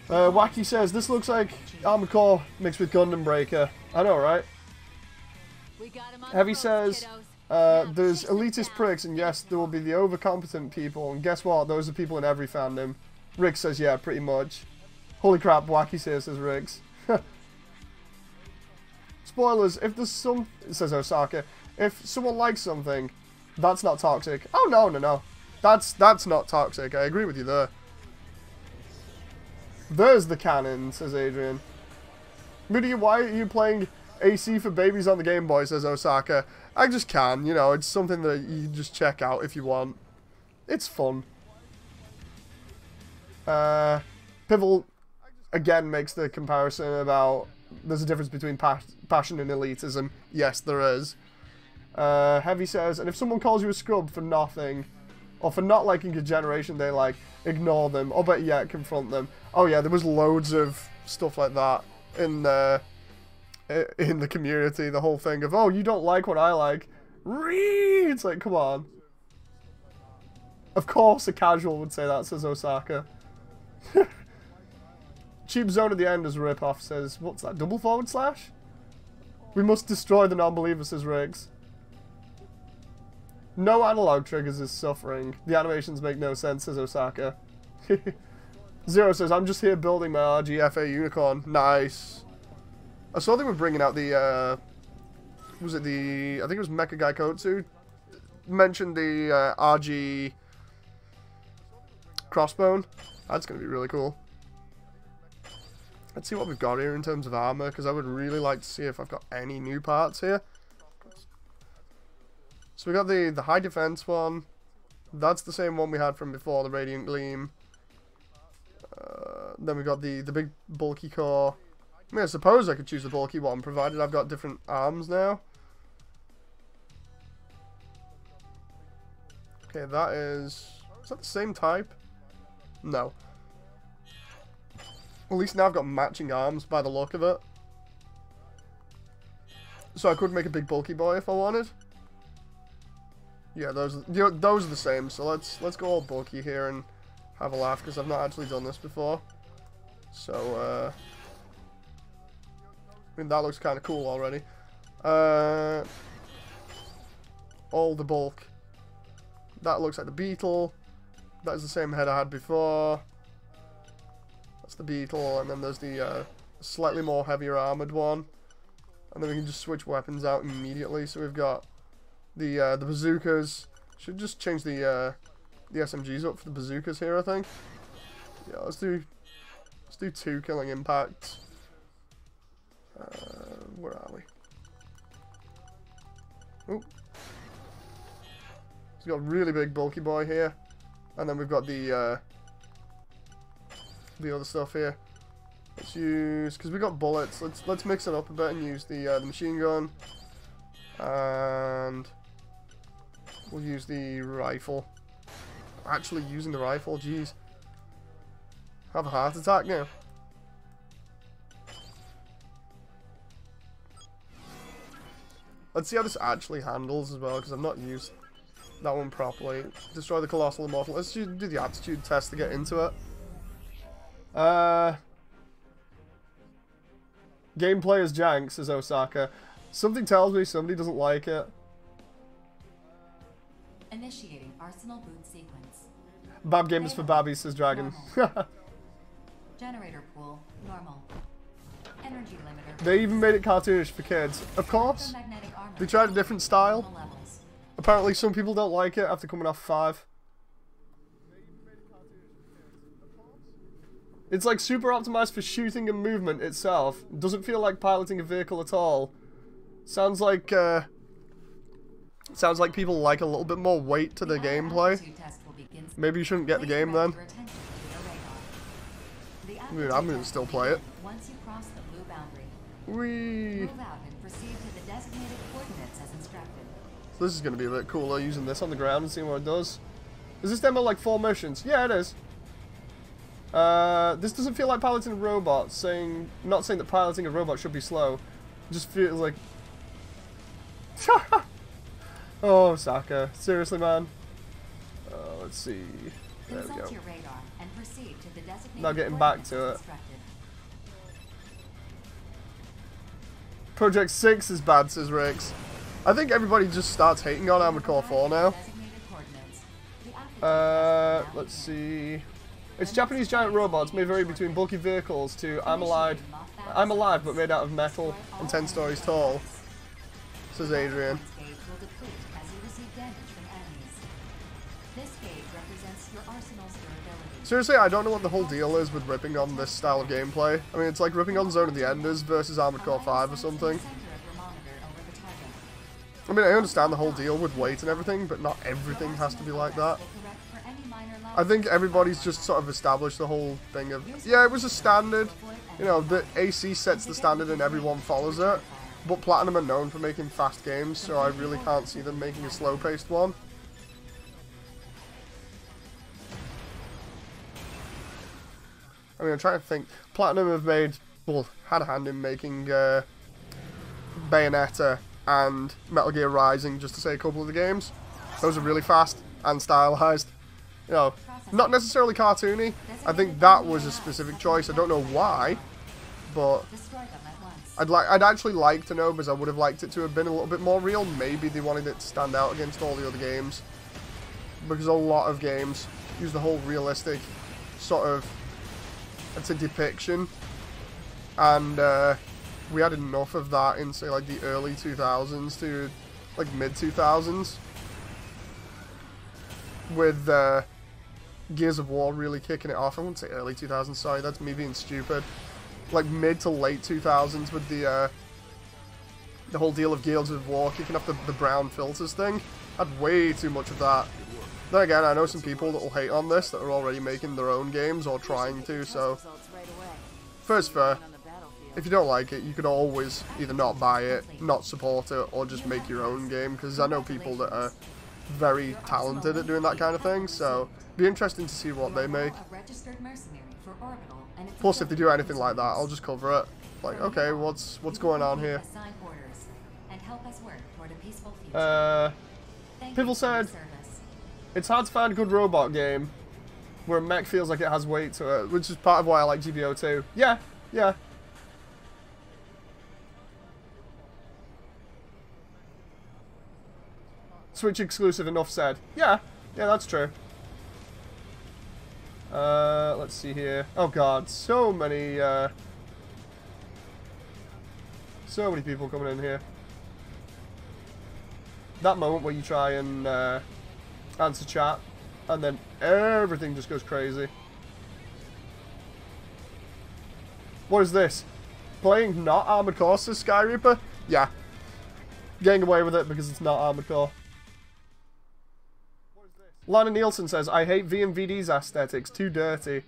Wacky says, this looks like Armored Core mixed with Gundam Breaker. I know, right? Heavy says, there's elitist pricks, and yes, there will be the overcompetent people, and guess what? Those are people in every fandom. Rick says, yeah, pretty much. Holy crap, Wacky says Riggs. Spoilers, if there's some... says Osaka. If someone likes something, that's not toxic. Oh, no. That's not toxic. I agree with you there. There's the cannon, says Adrian. Moody, why are you playing AC for babies on the Game Boy, says Osaka. I just can, you know, it's something that you just check out if you want. It's fun. Pivotal, again, makes the comparison about there's a difference between passion and elitism. Yes, there is. Heavy says, and if someone calls you a scrub for nothing, or for not liking a generation they like, ignore them, or better yet, confront them. Oh yeah, there was loads of stuff like that in the community, the whole thing of, oh, you don't like what I like. It's like, come on. Of course a casual would say that, says Osaka. Cheap Zone at the end as rip-off says, what's that, double /? We must destroy the non-believer, says Riggs. No analog triggers is suffering. The animations make no sense, says Osaka. Zero says, I'm just here building my RGFA unicorn. Nice. I saw they were bringing out the, was it the, I think it was Mecha Gaikotsu, mentioned the RG crossbone. That's going to be really cool. Let's see what we've got here in terms of armor, because I would really like to see if I've got any new parts here. So we got the high defense one. That's the same one we had from before, the Radiant Gleam. Then we got the big bulky core. I mean, I suppose I could choose the bulky one, provided I've got different arms now. Okay, that is that the same type? No. At least now I've got matching arms by the look of it. So I could make a big bulky boy if I wanted. Yeah, those are the same. So let's go all bulky here and have a laugh, because I've not actually done this before. So I mean, that looks kind of cool already. All the bulk. That looks like the Beetle. That is the same head I had before. That's the Beetle, and then there's the slightly more heavier armored one. And then we can just switch weapons out immediately. So we've got the bazookas. Should just change the SMGs up for the bazookas here, I think. Yeah, let's do 2 killing impacts. Where are we? Oh. He's got a really big bulky boy here. And then we've got the other stuff here. Let's use, because we got bullets. Let's mix it up a bit and use the machine gun. And we'll use the rifle. Actually using the rifle, jeez. Have a heart attack now. Let's see how this actually handles as well, because I've not used that one properly. Destroy the Colossal Immortal. Let's do the aptitude test to get into it. Gameplay is jank, says Osaka. Something tells me somebody doesn't like it. Initiating arsenal boot sequence. Bab game is for babbies, says Dragon. Generator pool, normal. Energy limiter. They even made it cartoonish for kids. Of course. They tried a different style. Apparently some people don't like it after coming off 5. It's like super optimized for shooting and movement itself. Doesn't feel like piloting a vehicle at all. Sounds like people like a little bit more weight to the gameplay. Maybe you shouldn't get the game then. I mean, I'm gonna still play it. Once you cross the blue boundary, Whee! move out and proceed to the designated coordinates as instructed. So this is gonna be a bit cooler using this on the ground and seeing what it does. Is this demo like 4 missions? Yeah, it is. This doesn't feel like piloting a robot. Not saying that piloting a robot should be slow. It just feels like. Oh, Saka. Seriously, man. Let's see. There we go. Your radar and proceed to the designated Now getting back to it. instructed. Project 6 is bad, says Rix. I think everybody just starts hating on Armored Core 4 now. Designated coordinates. The application Let's see. It's Japanese giant robots may vary between bulky vehicles to I'm alive but made out of metal and 10 stories tall, says Adrian. gauge will deplete as you receive damage from enemies. This gauge represents your arsenal's durability. Seriously, I don't know what the whole deal is with ripping on this style of gameplay. I mean, it's like ripping on Zone of the Enders versus Armored Core 5 or something. I mean, I understand the whole deal with weight and everything, but not everything has to be like that. I think everybody's just sort of established the whole thing of, yeah, it was a standard. You know, the AC sets the standard and everyone follows it. But Platinum are known for making fast games, so I really can't see them making a slow-paced one. I mean, I'm trying to think. Platinum have made, well, had a hand in making Bayonetta and Metal Gear Rising, just to say a couple of the games. Those are really fast and stylized. You know, not necessarily cartoony. I think that was a specific choice. I don't know why, but I'd actually like to know, because I would have liked it to have been a little bit more real. Maybe they wanted it to stand out against all the other games, because a lot of games use the whole realistic sort of, I'd say, depiction, and we had enough of that in, say, like the early 2000s to like mid 2000s, with Gears of War really kicking it off. I wouldn't say early 2000s, sorry, that's me being stupid. Like mid to late 2000s with the whole deal of Gears of War kicking off the brown filters thing. Had way too much of that. Then again, I know some people that will hate on this that are already making their own games or trying to, so first fair. If you don't like it, you could always either not buy it, not support it, or just make your own game, because I know people that are very talented at doing that kind of thing, so be interesting to see what they make. Plus, if they do anything like that, I'll just cover it. Like, okay, what's going on here? People said it's hard to find a good robot game where a mech feels like it has weight to it, which is part of why I like GBO 2. Yeah, yeah. Switch exclusive, enough said. Yeah, yeah, that's true. Let's see here. Oh god, so many people coming in here. That moment where you try and answer chat, and then everything just goes crazy. What is this? Playing not Armored Core, says Sky Reaper? Yeah. Getting away with it because it's not Armored Core. Lana Nielsen says, I hate VMVD's aesthetics, too dirty.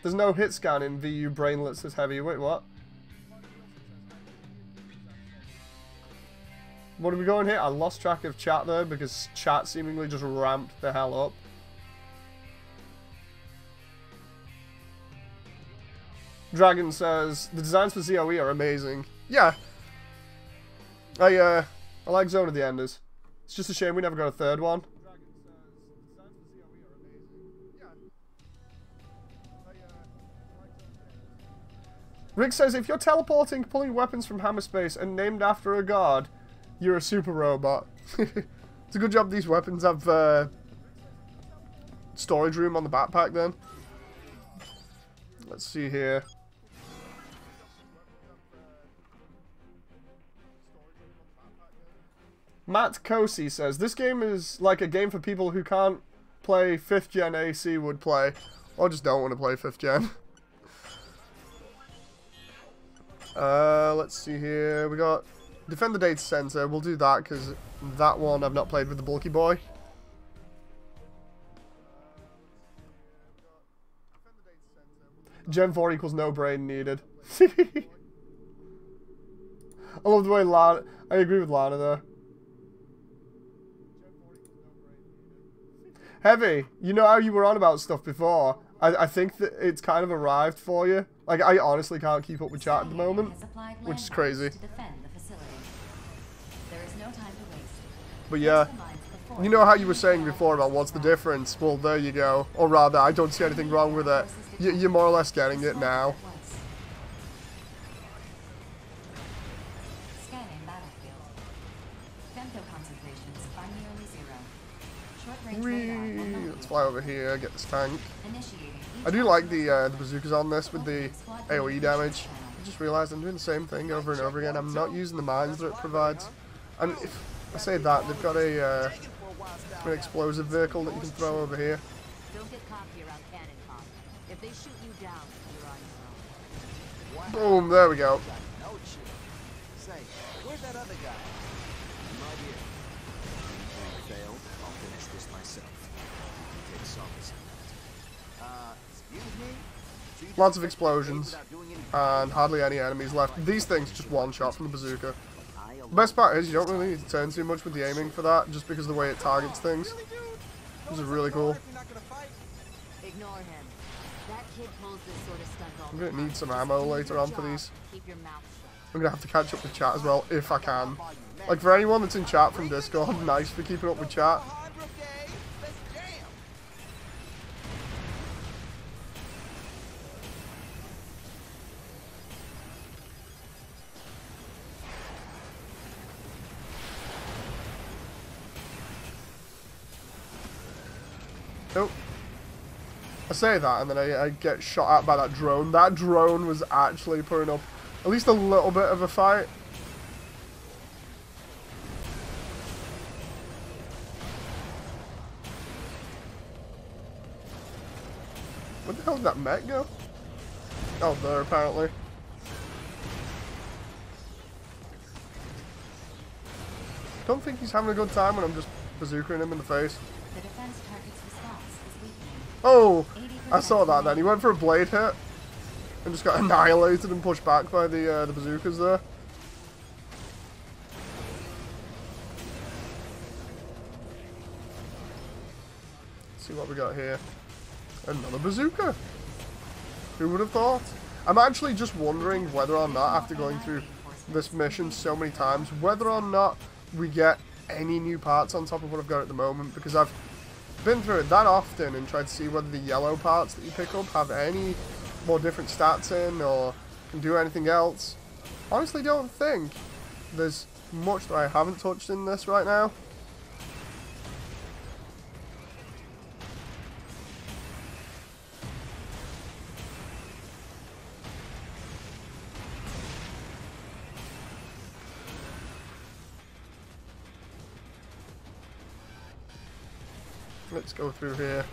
There's no hit scan in VU brainlets as heavy. Wait, what? What are we going here? I lost track of chat there because chat seemingly just ramped the hell up. Dragon says, the designs for ZOE are amazing. Yeah. I like Zone of the Enders. It's just a shame we never got a third one. Rick says, if you're teleporting, pulling weapons from hammer space, and named after a god, you're a super robot. It's a good job these weapons have storage room on the backpack then. Let's see here. Matt Cosi says, this game is like a game for people who can't play 5th gen AC would play, or just don't want to play 5th gen. Let's see here. We got Defend the Data Center. We'll do that because that one I've not played with the bulky boy. Gen 4 equals no brain needed. I love the way Lana... I agree with Lana there. Heavy, you know how you were on about stuff before? I think that it's kind of arrived for you. Like, I honestly can't keep up with chat at the moment, which is crazy. But yeah, you know how you were saying before about what's the difference? Well, there you go. Or rather, I don't see anything wrong with it. You're more or less getting it now. Let's fly over here, get this tank. I do like the bazookas on this with the AoE damage. I just realised I'm doing the same thing over and over again. I'm not using the mines that it provides. And if I say that, they've got an explosive vehicle that you can throw over here. Don't get cocky around cannon pop. If they shoot you down, you're on your own. Boom, there we go. Say, where's that other guy? Right here. Failed. I'll finish this myself. Take solace in that. Excuse me? Lots of explosions and hardly any enemies left. These things just one shot from the bazooka. The best part is you don't really need to turn too much with the aiming for that, just because of the way it targets things. This is really cool. Ignore him. That kid pulls this sort of stunt all I'm gonna need some ammo later on for these. Keep your mouth shut. I'm gonna have to catch up with chat as well, if I can. Like, for anyone that's in chat from Discord, nice for keeping up with chat. Nope. I say that and then I get shot at by that drone. That drone was actually putting up at least a little bit of a fight. Where the hell did that mech go? Oh, there apparently. Don't think he's having a good time when I'm just bazookaing him in the face. The defense target's response is weakening. Oh, I saw that then. He went for a blade hit and just got annihilated and pushed back by the bazookas there. Let's see what we got here. Another bazooka. Who would have thought? I'm actually just wondering whether or not, after going through this mission so many times, whether or not we get any new parts on top of what I've got at the moment, because I've been through it that often and tried to see whether the yellow parts that you pick up have any more different stats in or can do anything else. Honestly, don't think there's much that I haven't touched in this right now. Let's go through here.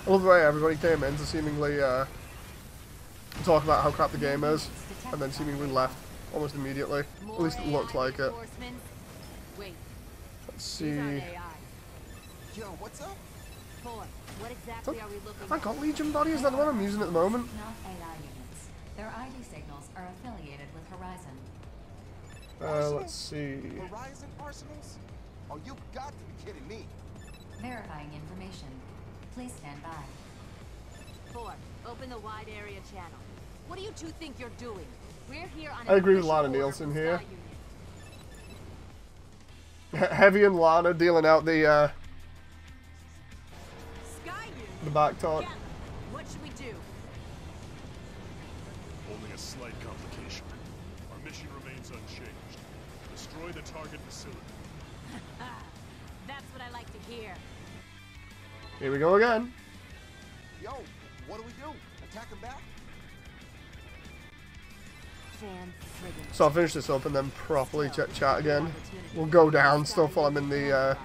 I love the way everybody came in to seemingly talk about how crap the game is, and then seemingly left almost immediately. At least it looks like it. Let's see. Yo, what's up? What exactly are we looking Have I got Legion Body? Is that the one I'm using at the moment? Not AI units. Their ID signals are affiliated with Horizon. Let's see. Horizon arsenals? Oh, you got to be kidding me. Verifying information. Please stand by. 4, open the wide area channel. What do you two think you're doing? We're here on I agree with official Lana order Nielsen from here. Sky Union. Heavy and Lana dealing out the back talk. Yeah. What should we do? Only a slight complication. Our mission remains unchanged. Destroy the target facility. That's what I like to hear. Here we go again. Yo, what do we do? Attack him back? So I'll finish this up and then properly check chat again. We'll go down stuff while I'm in the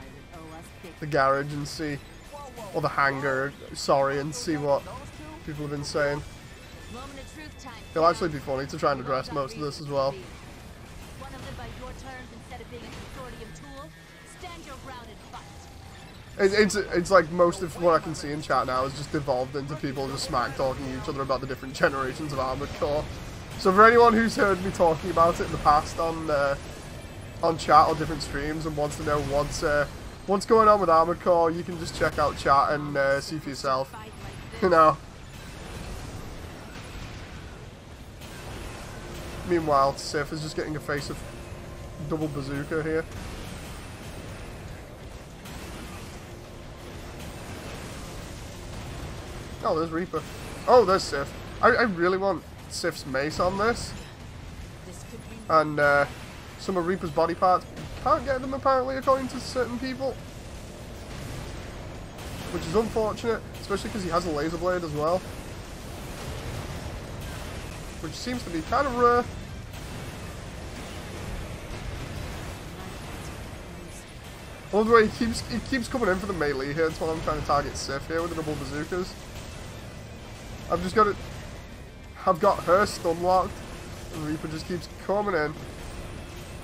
garage and see, or the hangar, sorry, and see what people have been saying. It'll actually be funny to try and address most of this as well. Want to live by your terms instead of being a consortium tool? Stand your ground and fight. It's like most of what I can see in chat now is just devolved into people just smack talking to each other about the different generations of Armored Core. So for anyone who's heard me talking about it in the past on chat or different streams and wants to know what's going on with Armored Core, you can just check out chat and see for yourself. You know. Meanwhile, Sif is just getting a face of double bazooka here. Oh, there's Reaper. Oh, there's Sif. I really want Sif's mace on this. And some of Reaper's body parts. You can't get them apparently according to certain people. Which is unfortunate, especially because he has a laser blade as well. Which seems to be kind of rare. I love the way he keeps coming in for the melee hits while I'm trying to target Sif here with the double bazookas. I've got her stun locked, and Reaper just keeps coming in.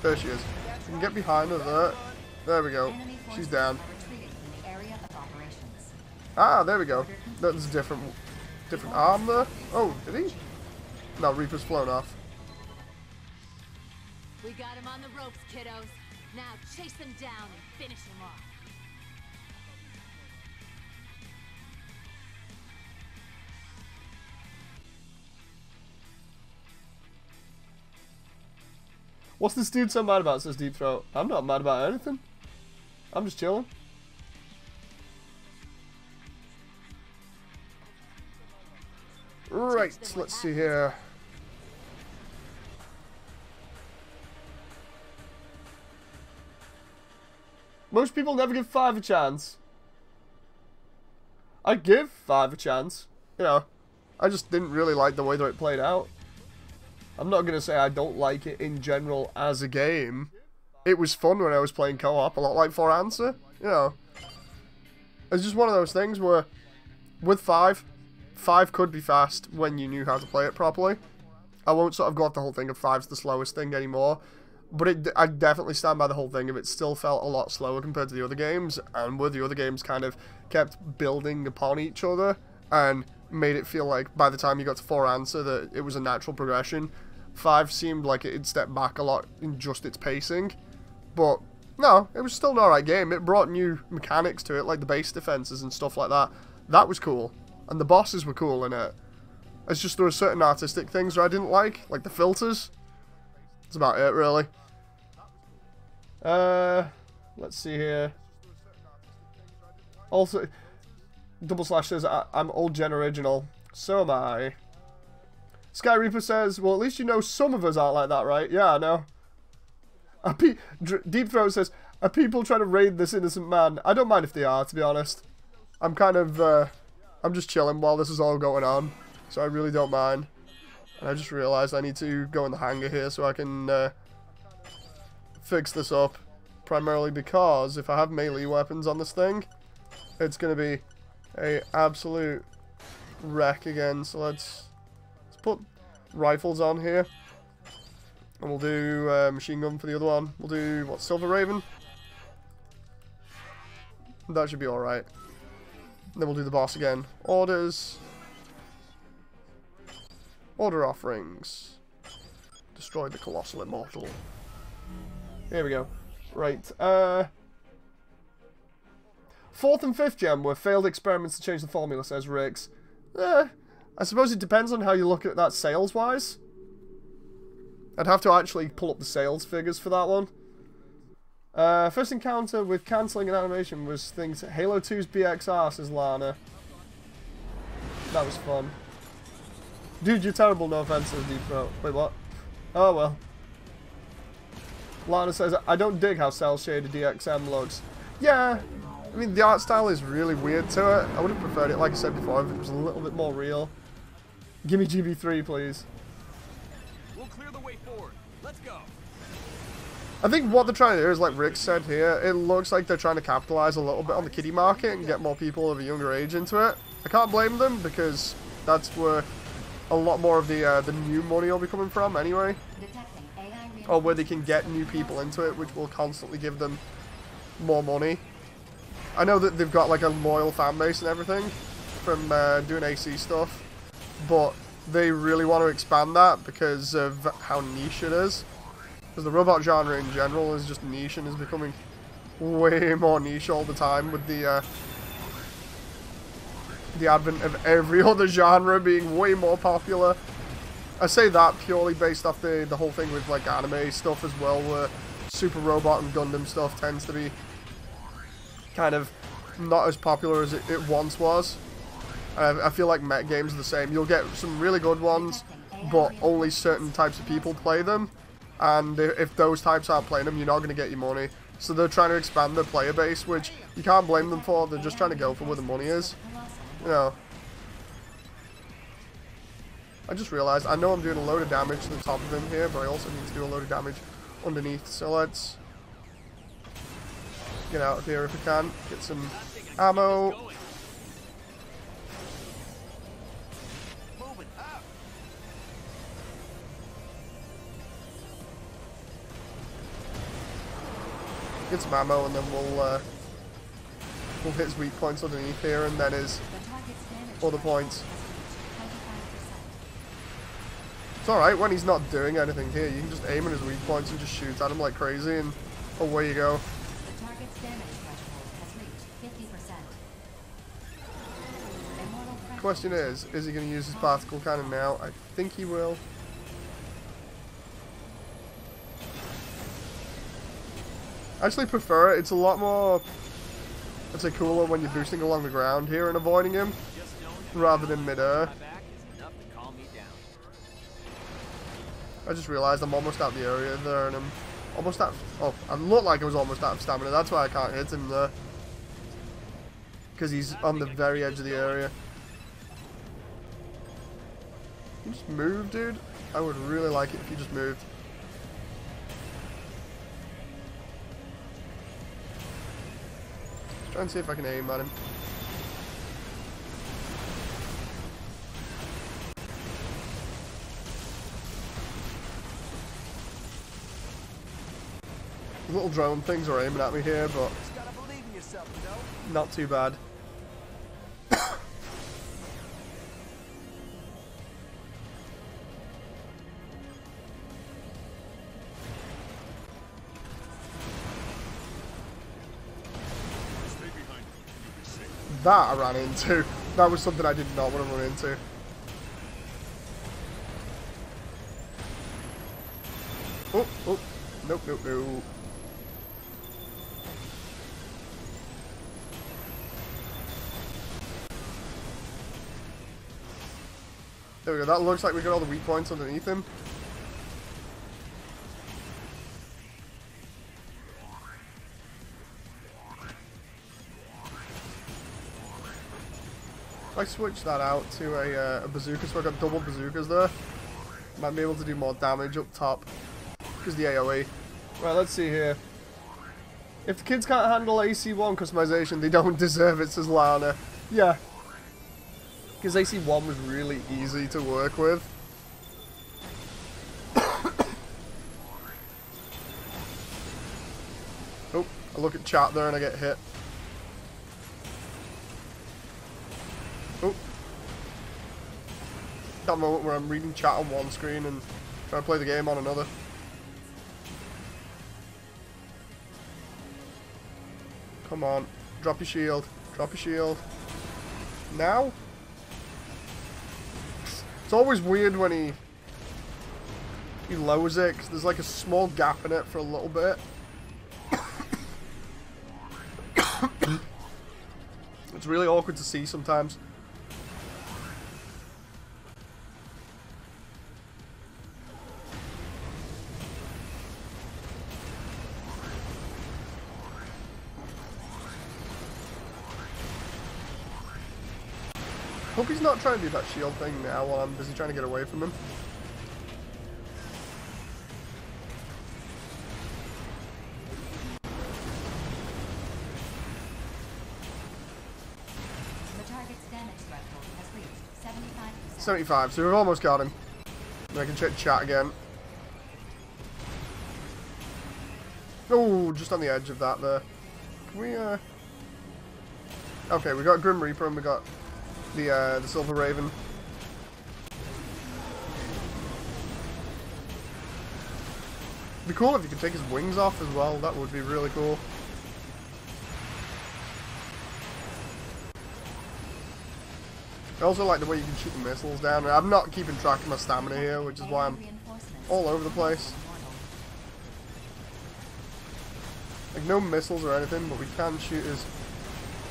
There she is. You can get behind her there. There we go. She's down. Ah, there we go. That's a different arm there. Oh, did he? No, Reaper's flown off. We got him on the ropes, kiddos. Now chase him down and finish him off. What's this dude so mad about, says Deep Throat. I'm not mad about anything. I'm just chilling. Right, let's see here. Most people never give 5 a chance. I give 5 a chance. You know, I just didn't really like the way that it played out. I'm not going to say I don't like it in general as a game. It was fun when I was playing co-op, a lot like For Answer. You know, it's just one of those things where, with 5 could be fast when you knew how to play it properly. I won't sort of go off the whole thing of 5's the slowest thing anymore. But I definitely stand by the whole thing of it still felt a lot slower compared to the other games. And where the other games kind of kept building upon each other and made it feel like by the time you got to For Answer that it was a natural progression. 5 seemed like it had stepped back a lot in just its pacing. But no, it was still an alright game. It brought new mechanics to it, like the base defenses and stuff like that. That was cool. And the bosses were cool in it. It's just there were certain artistic things that I didn't like the filters. That's about it, really. Let's see here. Also, Double Slash says, I'm old gen original. So am I. Sky Reaper says, well, at least you know some of us aren't like that, right? Yeah, I know. Deep Throat says, are people trying to raid this innocent man? I don't mind if they are, to be honest. I'm kind of, I'm just chilling while this is all going on. So I really don't mind. And I just realized I need to go in the hangar here so I can fix this up. Primarily because if I have melee weapons on this thing, it's going to be a absolute wreck again. So let's put rifles on here. And we'll do machine gun for the other one. We'll do, what, Silver Raven? That should be alright. Then we'll do the boss again. Orders. Order offerings. Destroy the Colossal Immortal. Here we go. Right. 4th and 5th gem were failed experiments to change the formula, says Rix. I suppose it depends on how you look at that sales-wise. I'd have to actually pull up the sales figures for that one. First encounter with cancelling an animation was things Halo 2's BXR, says Lana. That was fun. Dude, you're terrible, no offense to the Deep Throat. Wait, what? Oh, well. Lana says, I don't dig how cel-shaded DXM looks. Yeah, I mean, the art style is really weird to it. I would have preferred it, like I said before, if it was a little bit more real. Give me GB3, please. We'll clear the way forward. Let's go. I think what they're trying to do is, like Rick said here, it looks like they're trying to capitalize a little bit on the kiddie market and get more people of a younger age into it. I can't blame them, because that's where a lot more of the new money will be coming from anyway. Or where they can get new people into it, which will constantly give them more money. I know that they've got like a loyal fan base and everything from doing AC stuff, but they really want to expand that because of how niche it is. Because the robot genre in general is just niche and is becoming way more niche all the time with the advent of every other genre being way more popular. I say that purely based off the whole thing with like anime stuff as well, where Super Robot and Gundam stuff tends to be kind of not as popular as it once was. I feel like mech games are the same. You'll get some really good ones, but only certain types of people play them. And if those types aren't playing them, you're not going to get your money. So they're trying to expand their player base, which you can't blame them for. They're just trying to go for where the money is. You know. I just realized, I know I'm doing a load of damage to the top of him here, but I also need to do a load of damage underneath. So let's get out of here if we can. Get some ammo. Get some ammo and then we'll hit his weak points underneath here and then his other points. It's alright when he's not doing anything here. You can just aim at his weak points and just shoot at him like crazy and away you go. The target's damage threshold has reached 50%. The question is he going to use his particle cannon now? I think he will. I actually prefer it. It's a lot more, I'd say, cooler when you're boosting along the ground here and avoiding him, rather than mid-air. I just realised I'm almost out of the area there, and I'm almost out. Oh, I looked like I was almost out of stamina. That's why I can't hit him there, because he's on the very edge of the area. Can you just move, dude? I would really like it if you just moved. Try and see if I can aim at him. The little drone things are aiming at me here, but not too bad. That I ran into. That was something I did not want to run into. Oh, oh. Nope, nope, nope. There we go. That looks like we got all the weak points underneath him. If I switch that out to a bazooka, so I got double bazookas there, might be able to do more damage up top because the AoE. Right, let's see here. If the kids can't handle AC1 customization, they don't deserve it, says Lana. Yeah. Because AC1 was really easy to work with. Oh, I look at chat there and I get hit. Oh. That moment where I'm reading chat on one screen and trying to play the game on another. Come on. Drop your shield. Drop your shield. Now? It's always weird when he lowers it, because there's like a small gap in it for a little bit. It's really awkward to see sometimes. Hope he's not trying to do that shield thing now while I'm busy trying to get away from him. The target's damage threshold has reached 75%. 75, so we've almost got him. I can check chat again. Oh, just on the edge of that there. Can we, okay, we got Grim Reaper and we got the Silver Raven. It'd be cool if you could take his wings off as well. That would be really cool. I also like the way you can shoot the missiles down. I'm not keeping track of my stamina here, which is why I'm all over the place. Like, no missiles or anything, but we can shoot his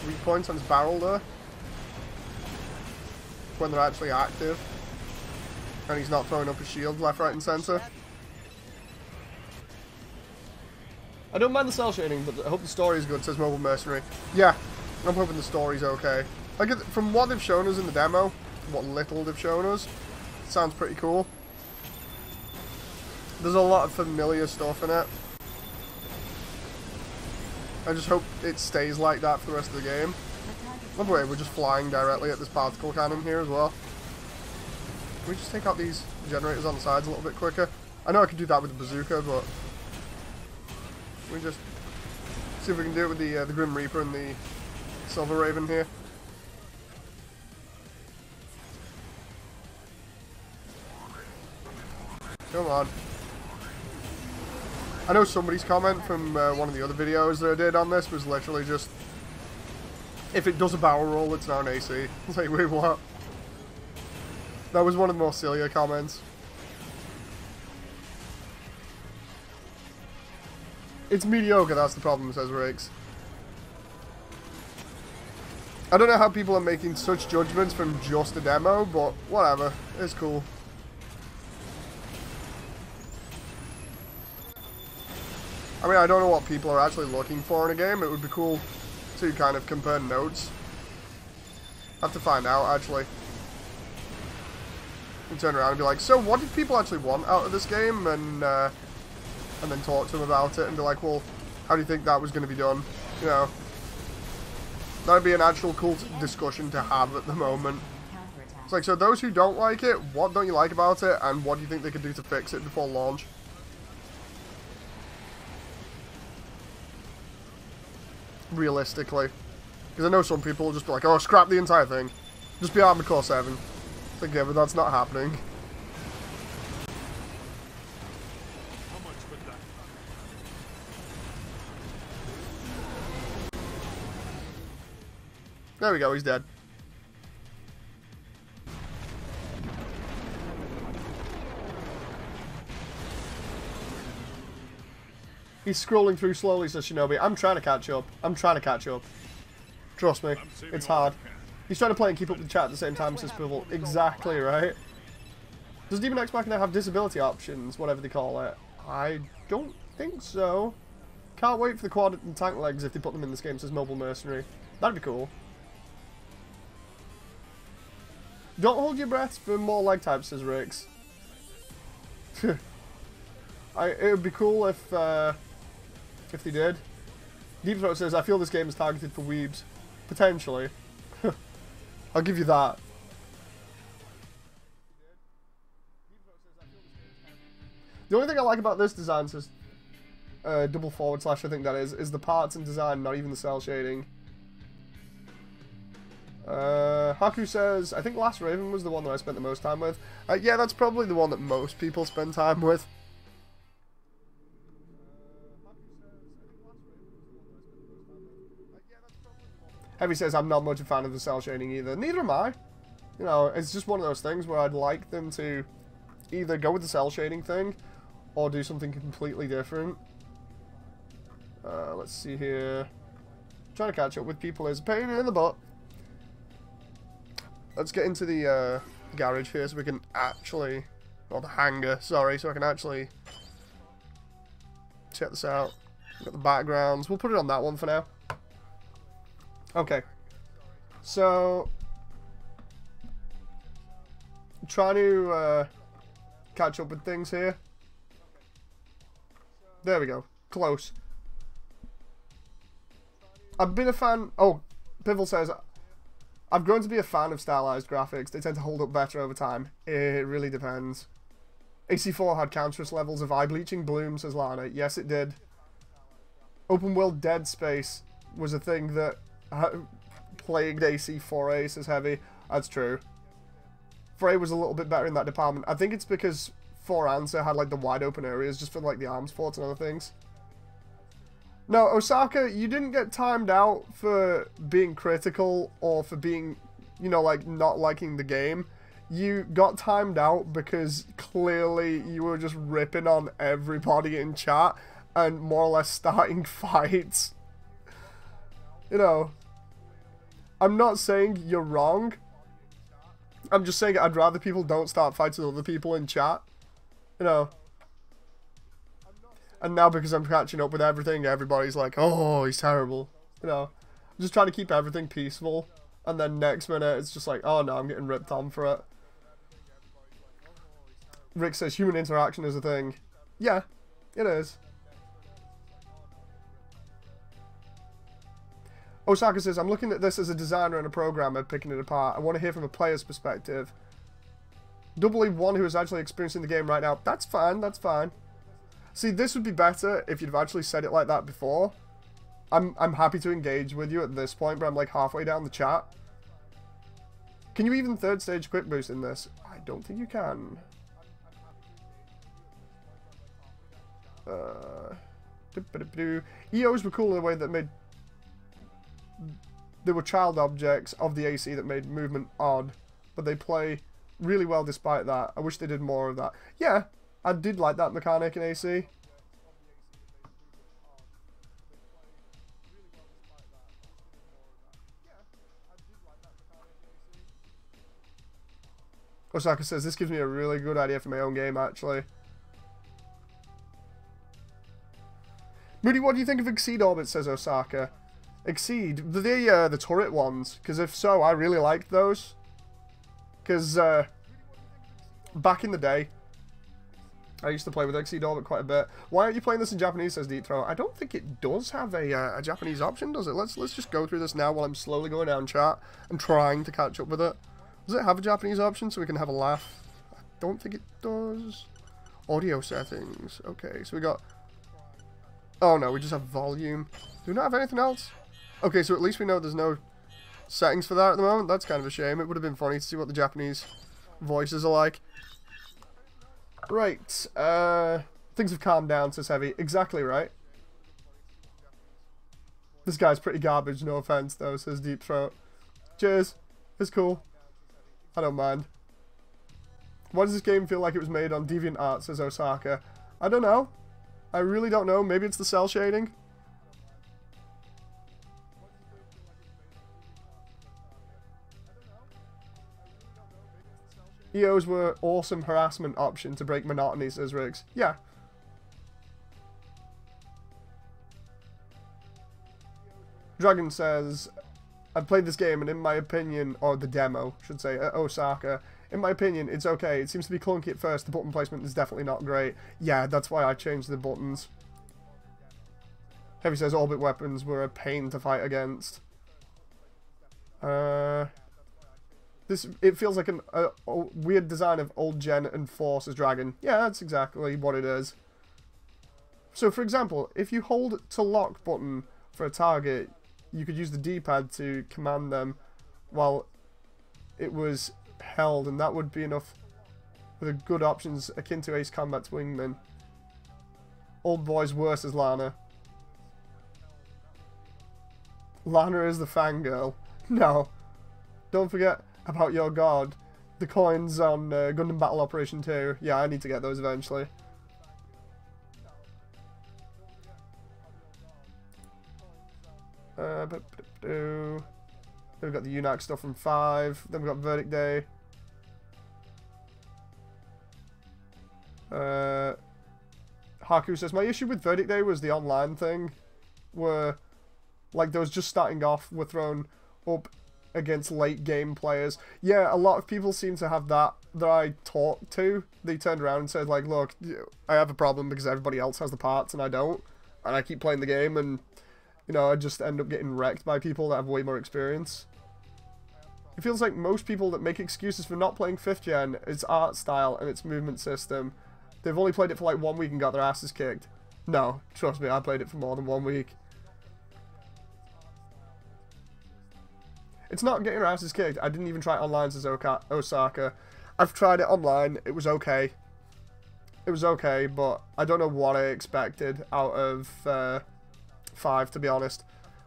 weak points on his barrel there. When they're actually active. And he's not throwing up his shield left, right, and centre. I don't mind the cell shading, but I hope the story is good, says Mobile Mercenary. Yeah, I'm hoping the story's okay. Like, from what they've shown us in the demo, what little they've shown us, it sounds pretty cool. There's a lot of familiar stuff in it. I just hope it stays like that for the rest of the game. By the way, we're just flying directly at this particle cannon here as well. Can we just take out these generators on the sides a little bit quicker? I know I could do that with the bazooka, but we just see if we can do it with the Grim Reaper and the Silver Raven here. Come on. I know somebody's comment from one of the other videos that I did on this was literally just, if it does a barrel roll, it's now an AC. It's like, wait, what? That was one of the more sillier comments. It's mediocre, that's the problem, says Riggs. I don't know how people are making such judgments from just a demo, but whatever. It's cool. I mean, I don't know what people are actually looking for in a game. It would be cool to kind of compare notes. Have to find out, actually. And turn around and be like, so what did people actually want out of this game? And then talk to them about it and be like, well, how do you think that was going to be done? You know, that would be an actual cool discussion to have at the moment. It's like, so those who don't like it, what don't you like about it? And what do you think they could do to fix it before launch? Realistically. Because I know some people will just be like, oh, scrap the entire thing. Just be Armored Core 7. It's like, yeah, but that's not happening. How much would that? There we go, he's dead. He's scrolling through slowly, says Shinobi. I'm trying to catch up. I'm trying to catch up. Trust me, it's hard. He's trying to play and keep up with the chat at the same time, says Pivotal. Exactly, right? Does Daemon X Machina have disability options, whatever they call it? I don't think so. Can't wait for the quad and tank legs if they put them in this game, says Mobile Mercenary. That'd be cool. Don't hold your breaths for more leg types, says Rix. It would be cool if they did. Deep Throat says, I feel this game is targeted for weebs. Potentially. I'll give you that. The only thing I like about this design, says double forward slash, I think that is the parts and design, not even the cell shading. Haku says, I think Last Raven was the one that I spent the most time with. Yeah, that's probably the one that most people spend time with. Heavy says, I'm not much a fan of the cell shading either. Neither am I. You know, it's just one of those things where I'd like them to either go with the cell shading thing or do something completely different. Let's see here. Trying to catch up with people is a pain in the butt. let's get into the garage here so we can actually, or the hangar, sorry, so I can actually check this out. We've got the backgrounds. We'll put it on that one for now. Okay. So, trying to catch up with things here. There we go. Close. I've been a fan... Oh, Pivel says, I've grown to be a fan of stylized graphics. They tend to hold up better over time. It really depends. AC4 had countless levels of eye-bleaching bloom, says Lana. Yes, it did. Open world Dead Space was a thing that plagued AC4A, says Heavy. That's true. 4A was a little bit better in that department. I think it's because 4-Answer had like the wide open areas just for like the arms forts and other things. No, Osaka, you didn't get timed out for being critical or for being, you know, like not liking the game. You got timed out because clearly you were just ripping on everybody in chat and more or less starting fights. You know, I'm not saying you're wrong. I'm just saying I'd rather people don't start fights with other people in chat. You know. And now because I'm catching up with everything, everybody's like, oh, he's terrible. You know. I'm just trying to keep everything peaceful. And then next minute, it's just like, oh no, I'm getting ripped on for it. Rick says human interaction is a thing. Yeah, it is. Osaka says, I'm looking at this as a designer and a programmer picking it apart. I want to hear from a player's perspective. Doubly one who is actually experiencing the game right now. That's fine, that's fine. See, this would be better if you'd have actually said it like that before. I'm happy to engage with you at this point, but I'm like halfway down the chat. Can you even third stage quick boost in this? I don't think you can. EOs were cool in a way that made... They were child objects of the AC that made movement odd, but they play really well despite that. I wish they did more of that. Yeah, I did like that mechanic in AC. Osaka says, this gives me a really good idea for my own game, actually. Moody, what do you think of Exceed Orbit, says Osaka. Exceed? The turret ones, because if so, I really liked those. Because, back in the day, I used to play with Exceed Orbit quite a bit. Why aren't you playing this in Japanese, says Deep Throat? I don't think it does have a Japanese option, does it? Let's just go through this now while I'm slowly going down chat and trying to catch up with it. Does it have a Japanese option so we can have a laugh? I don't think it does. Audio settings. Okay, so we got... Oh no, we just have volume. Do we not have anything else? Okay, so at least we know there's no settings for that at the moment. That's kind of a shame. It would have been funny to see what the Japanese voices are like. Right. Things have calmed down, says Heavy. Exactly right. This guy's pretty garbage, no offense though, says Deep Throat. Cheers. It's cool. I don't mind. Why does this game feel like it was made on DeviantArt, says Osaka? I don't know. I really don't know. Maybe it's the cell shading. EOs were awesome harassment option to break monotony, says Riggs. Yeah. Dragon says, I've played this game and in my opinion, or the demo, should say, Osaka, in my opinion, it's okay. It seems to be clunky at first. The button placement is definitely not great. Yeah, that's why I changed the buttons. Heavy says orbit weapons were a pain to fight against. It feels like a weird design of old gen and Force as Dragon. Yeah, that's exactly what it is. So, for example, if you hold to lock button for a target, you could use the D-pad to command them while it was held, and that would be enough for the good options akin to Ace Combat's Wingman. Old boy's worse as Lana. Lana is the fangirl. No. Don't forget about your god. The coins on Gundam Battle Operation 2. Yeah, I need to get those eventually. Then we've got the UNAC stuff from 5. Then we've got Verdict Day. Haku says, my issue with Verdict Day was the online thing, where, like, those just starting off were thrown up against late game players. Yeah, a lot of people seem to have that I talked to. They turned around and said, like, look, I have a problem because everybody else has the parts and I don't. And I keep playing the game and, you know, I just end up getting wrecked by people that have way more experience. It feels like most people that make excuses for not playing 5th gen, its art style and its movement system, they've only played it for like 1 week and got their asses kicked. No, trust me, I played it for more than 1 week. It's not getting your asses kicked. I didn't even try it online as Osaka. I've tried it online. It was okay. It was okay, but I don't know what I expected out of 5, to be honest.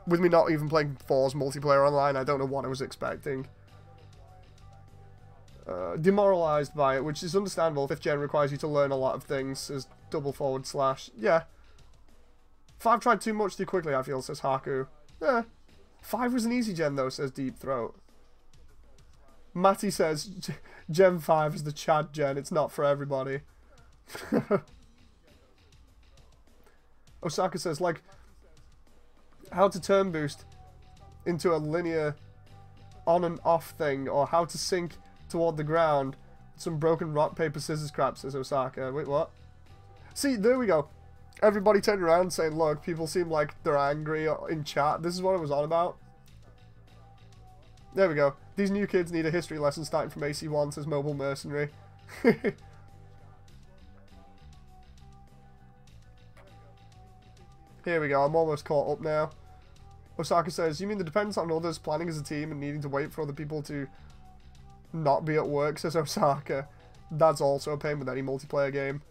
With me not even playing 4's multiplayer online, I don't know what I was expecting. Demoralized by it, which is understandable. 5th gen requires you to learn a lot of things, as // Yeah. 5 tried too much too quickly, I feel, says Haku. Yeah. 5 was an easy gen, though, says Deep Throat. Matty says, Gen 5 is the Chad gen, it's not for everybody. Osaka says, like, how to turn boost into a linear on and off thing, or how to sink toward the ground. Some broken rock, paper, scissors crap, says Osaka. Wait, what? See, there we go. Everybody turned around saying, look, people seem like they're angry in chat. This is what it was on about. There we go. These new kids need a history lesson starting from AC1, says Mobile Mercenary. Here we go. I'm almost caught up now. Osaka says, you mean the dependence on others planning as a team and needing to wait for other people to not be at work, says Osaka. That's also a pain with any multiplayer game.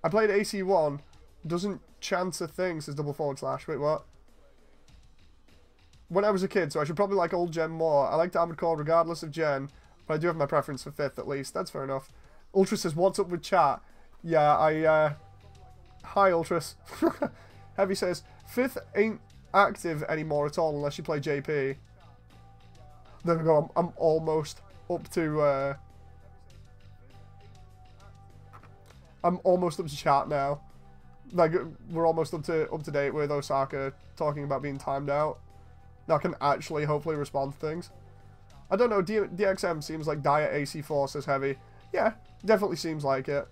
I played AC1. Doesn't chance a thing, says // Wait, what? When I was a kid, so I should probably like old gen more. I liked Armored Core regardless of gen, but I do have my preference for 5th at least. That's fair enough. Ultra says, what's up with chat? Yeah, Hi, Ultras. Heavy says, 5th ain't active anymore at all unless you play JP. There we go, I'm almost up to, I'm almost up to chat now. Like, we're almost up to date with Osaka talking about being timed out. Now I can actually hopefully respond to things. I don't know, DXM seems like Diet AC4, says Heavy. Yeah, definitely seems like it.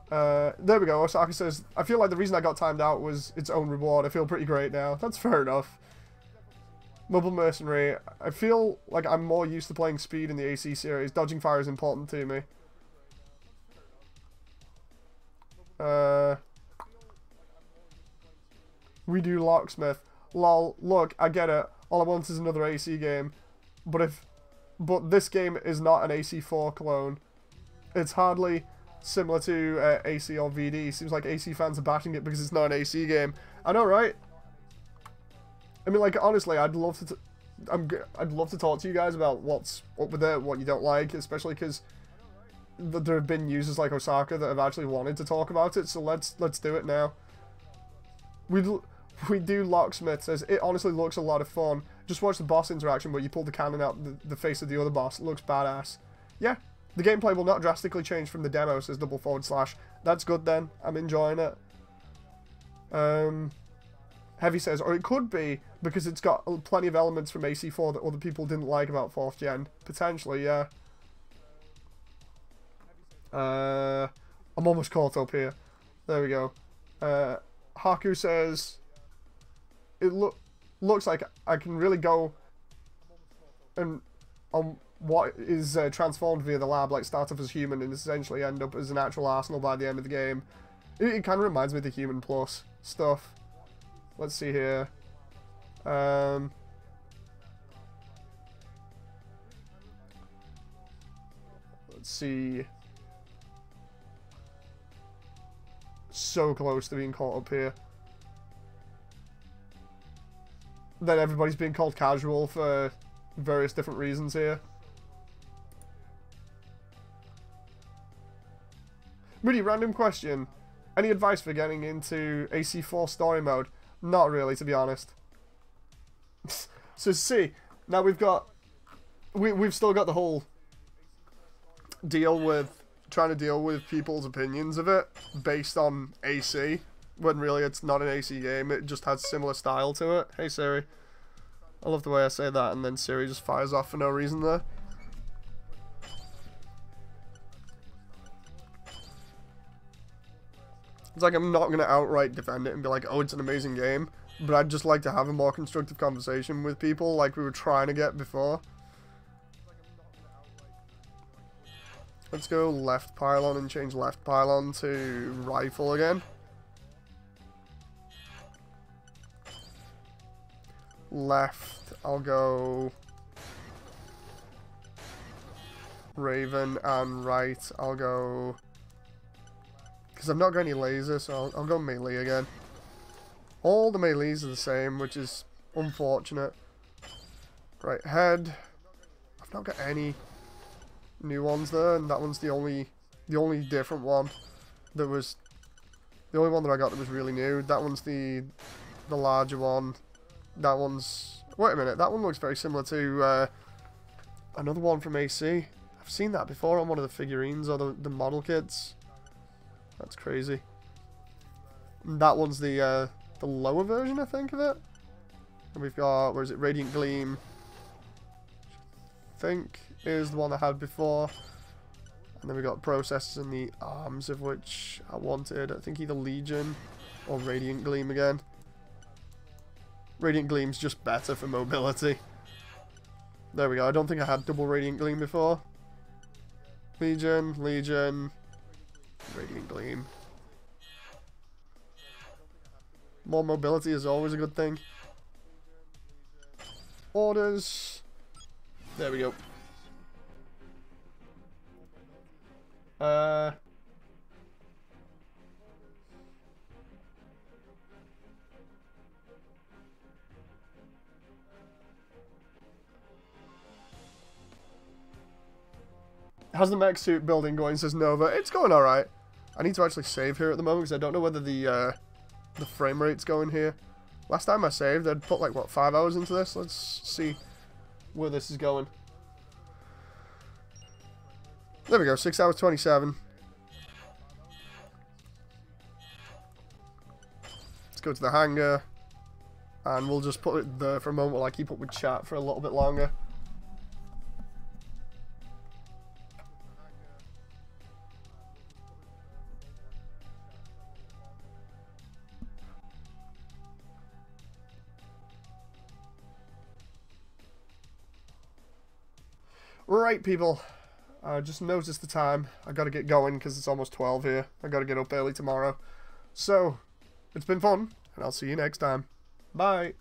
There we go, Osaka says, I feel like the reason I got timed out was its own reward. I feel pretty great now. That's fair enough. Mobile Mercenary, I feel like I'm more used to playing speed in the AC series. Dodging fire is important to me. We do Locksmith. Lol, look, I get it. All I want is another AC game. But this game is not an AC4 clone. It's hardly similar to AC or VD. Seems like AC fans are bashing it because it's not an AC game. I know, right? I mean, like, honestly, I'd love to talk to you guys about what's up with it, what you don't like, especially because there have been users like Osaka that have actually wanted to talk about it. So let's do it now. We do Locksmith, says, it honestly looks a lot of fun. Just watch the boss interaction where you pull the cannon out the face of the other boss. It looks badass. Yeah, the gameplay will not drastically change from the demo, says // That's good then. I'm enjoying it. Heavy says, or it could be because it's got plenty of elements from AC4 that other people didn't like about 4th gen. Potentially, yeah. I'm almost caught up here. There we go. Haku says, it looks like I can really go and on what is transformed via the lab, like start off as human and essentially end up as an actual arsenal by the end of the game. It kind of reminds me of the Human Plus stuff. Let's see here. Let's see. So close to being caught up here. Then everybody's being called casual for various different reasons here. Really random question. Any advice for getting into AC4 story mode? Not really, to be honest. So see, now we've still got the whole trying to deal with people's opinions of it based on AC, when really it's not an AC game, it just has similar style to it. Hey Siri. I love the way I say that and then Siri just fires off for no reason there. It's like I'm not going to outright defend it and be like, oh, it's an amazing game, but I'd just like to have a more constructive conversation with people like we were trying to get before. Let's go left pylon and change left pylon to rifle again. Left, I'll go Raven, and right, I'll go... Because I've not got any laser, so I'll go melee again. All the melees are the same, which is unfortunate. Right, head. I've not got any new ones there, and that one's the only different one that was... The only one that I got that was really new. That one's the larger one. That one's... Wait a minute, that one looks very similar to another one from AC. I've seen that before on one of the figurines or the model kits. That's crazy. And that one's the lower version, I think, of it. And we've got, where is it, Radiant Gleam. I think is the one I had before. And then we've got processors in the arms, of which I wanted, I think, either Legion or Radiant Gleam again. Radiant Gleam's just better for mobility. There we go. I don't think I had double Radiant Gleam before. Legion, Radiant Gleam. More mobility is always a good thing. Orders. There we go. How's the mech suit building going, says Nova? It's going alright. I need to actually save here at the moment because I don't know whether the frame rate's going here. Last time I saved, I'd put like, what, 5 hours into this? Let's see where this is going. There we go, 6 hours 27. Let's go to the hangar. And we'll just put it there for a moment while I keep up with chat for a little bit longer. Right, people. I just noticed the time. I gotta get going because it's almost 12 here. I gotta get up early tomorrow. So, it's been fun, and I'll see you next time. Bye.